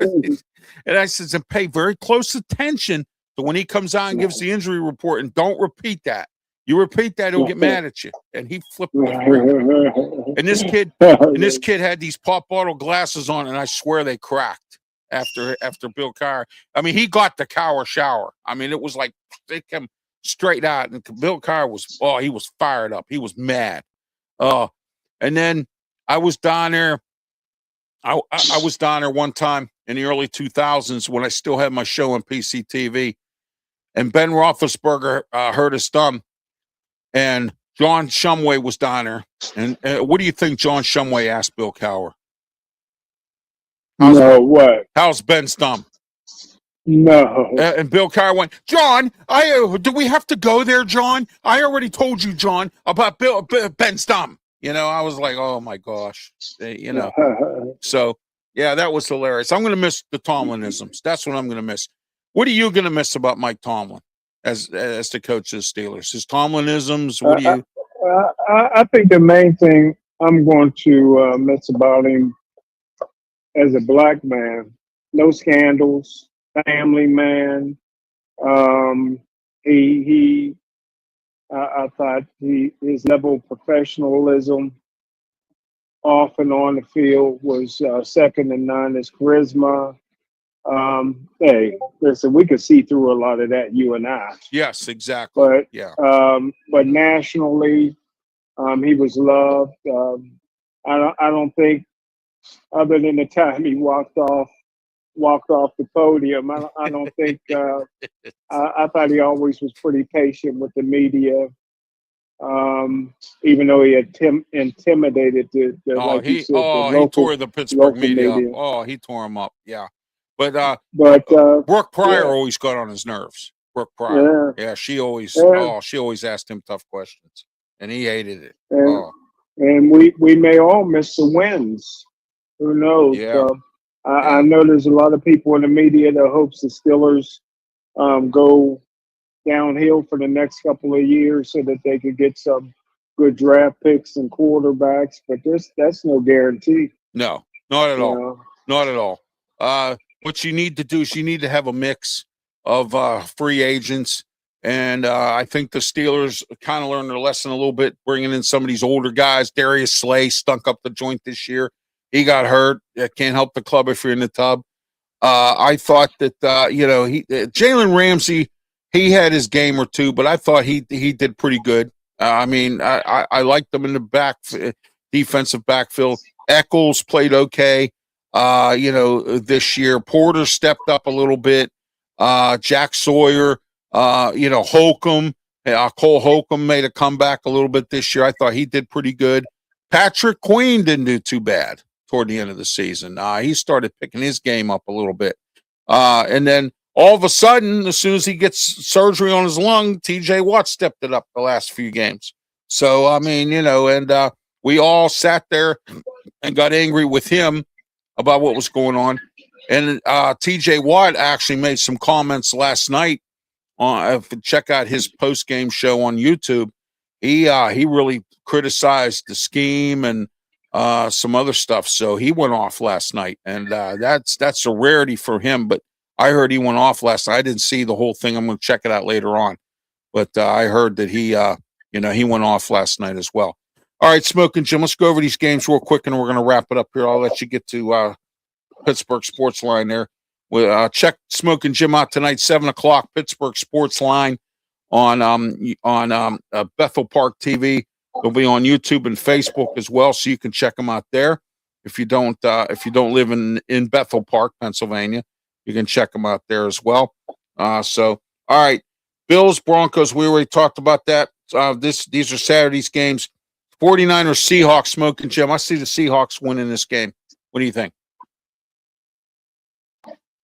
And I said, "And pay very close attention to when he comes out and gives the injury report, and don't repeat that. You repeat that, he'll get mad at you." And he flipped the And this kid had these pop bottle glasses on, and I swear they cracked after Bill Cowher. I mean, he got the Cowher shower. I mean, it was like they came straight out, and Bill Cowher he was fired up. He was mad. And then I was down there. I was down there one time in the early 2000s when I still had my show on PCTV, and Ben Roethlisberger hurt his thumb, and John Shumway was down there. And what do you think John Shumway asked Bill Cowher? How's Ben's thumb? No. And Bill Cowher went, "John, do we have to go there, John? I already told you, John, about Ben's thumb." I was like, "Oh my gosh," So yeah, that was hilarious. I'm going to miss the Tomlinisms. That's what I'm going to miss. What are you going to miss about Mike Tomlin as the coach of the Steelers? His Tomlinisms. What do you? I think the main thing I'm going to miss about him as a black man, no scandals, family man. I thought his level of professionalism off and on the field was second to none. His charisma. Hey, listen, we could see through a lot of that, you and I. Yes, exactly. But nationally, he was loved. I don't think, other than the time he walked off the podium, I don't think. I thought he always was pretty patient with the media, even though he had intimidated he tore the Pittsburgh media up. Oh, he tore him up. Yeah, but Brooke Pryor always got on his nerves. Brooke Pryor, she always asked him tough questions, and he hated it. And we may all miss the wins. Who knows? Yeah. I know there's a lot of people in the media that hopes the Steelers go downhill for the next couple of years so that they could get some good draft picks and quarterbacks, but that's no guarantee. No, not at all. Not at all. What you need to do is you need to have a mix of free agents, and I think the Steelers kind of learned their lesson a little bit, bringing in some of these older guys. Darius Slay stunk up the joint this year. He got hurt. Can't help the club if you're in the tub. I thought that Jalen Ramsey, he had his game or two, but I thought he did pretty good. I liked them in the defensive backfield. Eccles played okay. This year Porter stepped up a little bit. Jack Sawyer, Holcomb, Cole Holcomb made a comeback a little bit this year. I thought he did pretty good. Patrick Queen didn't do too bad toward the end of the season. He started picking his game up a little bit. And then all of a sudden, as soon as he gets surgery on his lung, TJ Watt stepped it up the last few games. So, and we all sat there and got angry with him about what was going on. And TJ Watt actually made some comments last night. Check out his post-game show on YouTube. he really criticized the scheme and some other stuff. So he went off last night, and that's a rarity for him. But I heard he went off last night. I didn't see the whole thing. I'm going to check it out later on. But I heard that he went off last night as well. All right, Smokin' Jim, let's go over these games real quick, and we're going to wrap it up here. I'll let you get to Pittsburgh Sports Line there. We'll check Smokin' Jim out tonight, 7 o'clock, Pittsburgh Sports Line on Bethel Park TV. They'll be on YouTube and Facebook as well, so you can check them out there. If you don't live in Bethel Park, Pennsylvania, you can check them out there as well. So, all right, Bills, Broncos, we already talked about that. These are Saturday's games. 49ers, Seahawks, Smokin' Jim. I see the Seahawks winning this game. What do you think?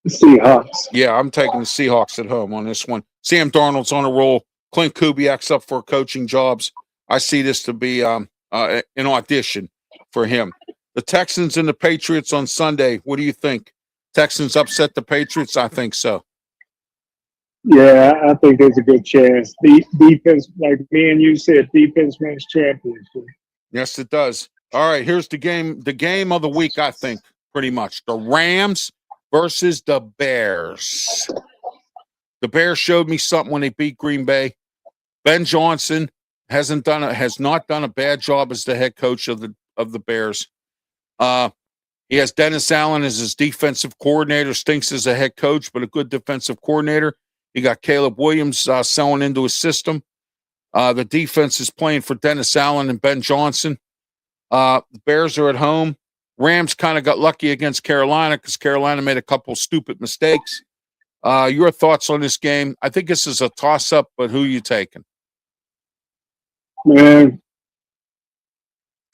Seahawks. Yeah, I'm taking the Seahawks at home on this one. Sam Darnold's on a roll. Clint Kubiak's up for coaching jobs. I see this to be an audition for him. The Texans and the Patriots on Sunday. What do you think? Texans upset the Patriots? I think so. Yeah, I think there's a good chance. The defense, like me and you said, defense wins championship. Yes, it does. All right, here's the game of the week, I think, pretty much. The Rams versus the Bears. The Bears showed me something when they beat Green Bay. Ben Johnson has not done a bad job as the head coach of the Bears. He has Dennis Allen as his defensive coordinator, stinks as a head coach, but a good defensive coordinator. You got Caleb Williams selling into his system. The defense is playing for Dennis Allen and Ben Johnson. The Bears are at home. Rams kind of got lucky against Carolina because Carolina made a couple stupid mistakes. Your thoughts on this game? I think this is a toss-up, but who are you taking? Man,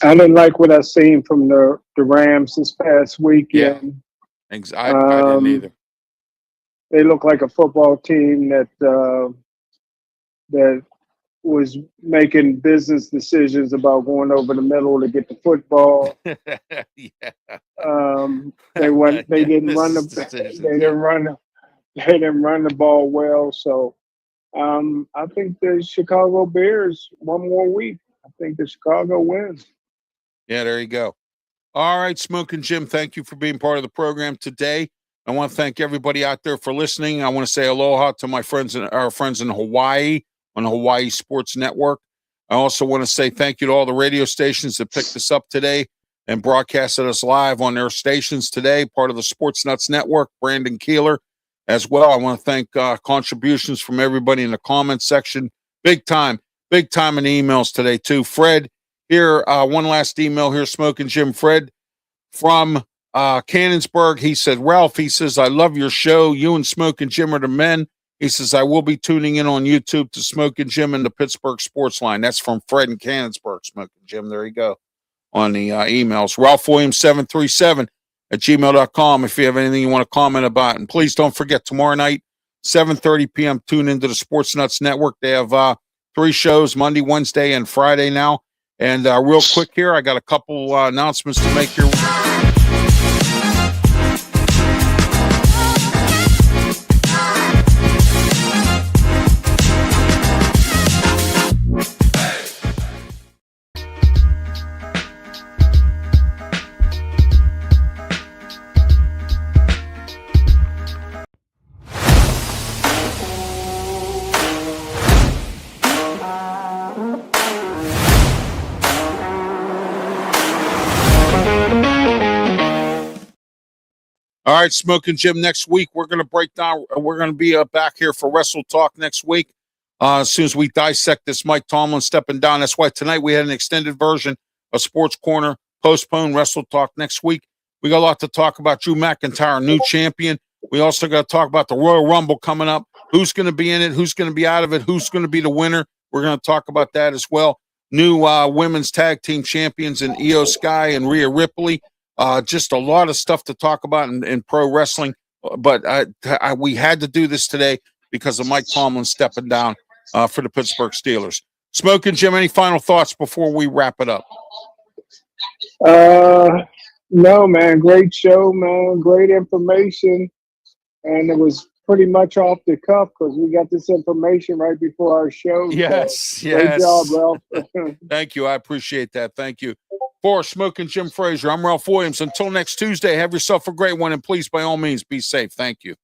I didn't like what I seen from the Rams this past weekend. Yeah, I didn't either. They look like a football team that was making business decisions about going over the middle to get the football. Yeah. They didn't run the ball well. So I think the Chicago Bears, one more week, I think the Chicago wins. Yeah, there you go. All right, Smokin' Jim, thank you for being part of the program today. I want to thank everybody out there for listening. I want to say aloha to our friends in Hawaii on the Hawaii Sports Network. I also want to say thank you to all the radio stations that picked us up today and broadcasted us live on their stations today, part of the Sports Nuts Network, Brandon Keeler as well. I want to thank contributions from everybody in the comments section. Big time in the emails today, too. Fred, here, one last email here, Smokin' Jim. Fred from Cannonsburg. He said, Ralph, he says, I love your show. You and Smokin' Jim are the men. He says, I will be tuning in on YouTube to Smokin' Jim and the Pittsburgh Sports Line. That's from Fred in Cannonsburg, Smokin' Jim. There you go on the emails. Ralph Williams 737 at gmail.com if you have anything you want to comment about. And please don't forget, tomorrow night, 7:30 p.m., tune into the Sports Nuts Network. They have 3 shows, Monday, Wednesday, and Friday now. And real quick here, I got a couple announcements to make here. All right, Smokin' Jim, next week we're going to break down. We're going to be back here for Wrestle Talk next week. As soon as we dissect this Mike Tomlin stepping down. That's why tonight we had an extended version of Sports Corner, postponed Wrestle Talk next week. We got a lot to talk about. Drew McIntyre, new champion. We also got to talk about the Royal Rumble coming up. Who's going to be in it? Who's going to be out of it? Who's going to be the winner? We're going to talk about that as well. New women's tag team champions in Io Sky and Rhea Ripley. Just a lot of stuff to talk about in pro wrestling, but we had to do this today because of Mike Tomlin stepping down for the Pittsburgh Steelers. Smokin' Jim, any final thoughts before we wrap it up? No, man. Great show, man. Great information, and it was pretty much off the cuff because we got this information right before our show. Yes, So great job, Ralph. Thank you. I appreciate that. Thank you. For Smokin' Jim Frazier, I'm Ralph Williams. Until next Tuesday, have yourself a great one, and please, by all means, be safe. Thank you.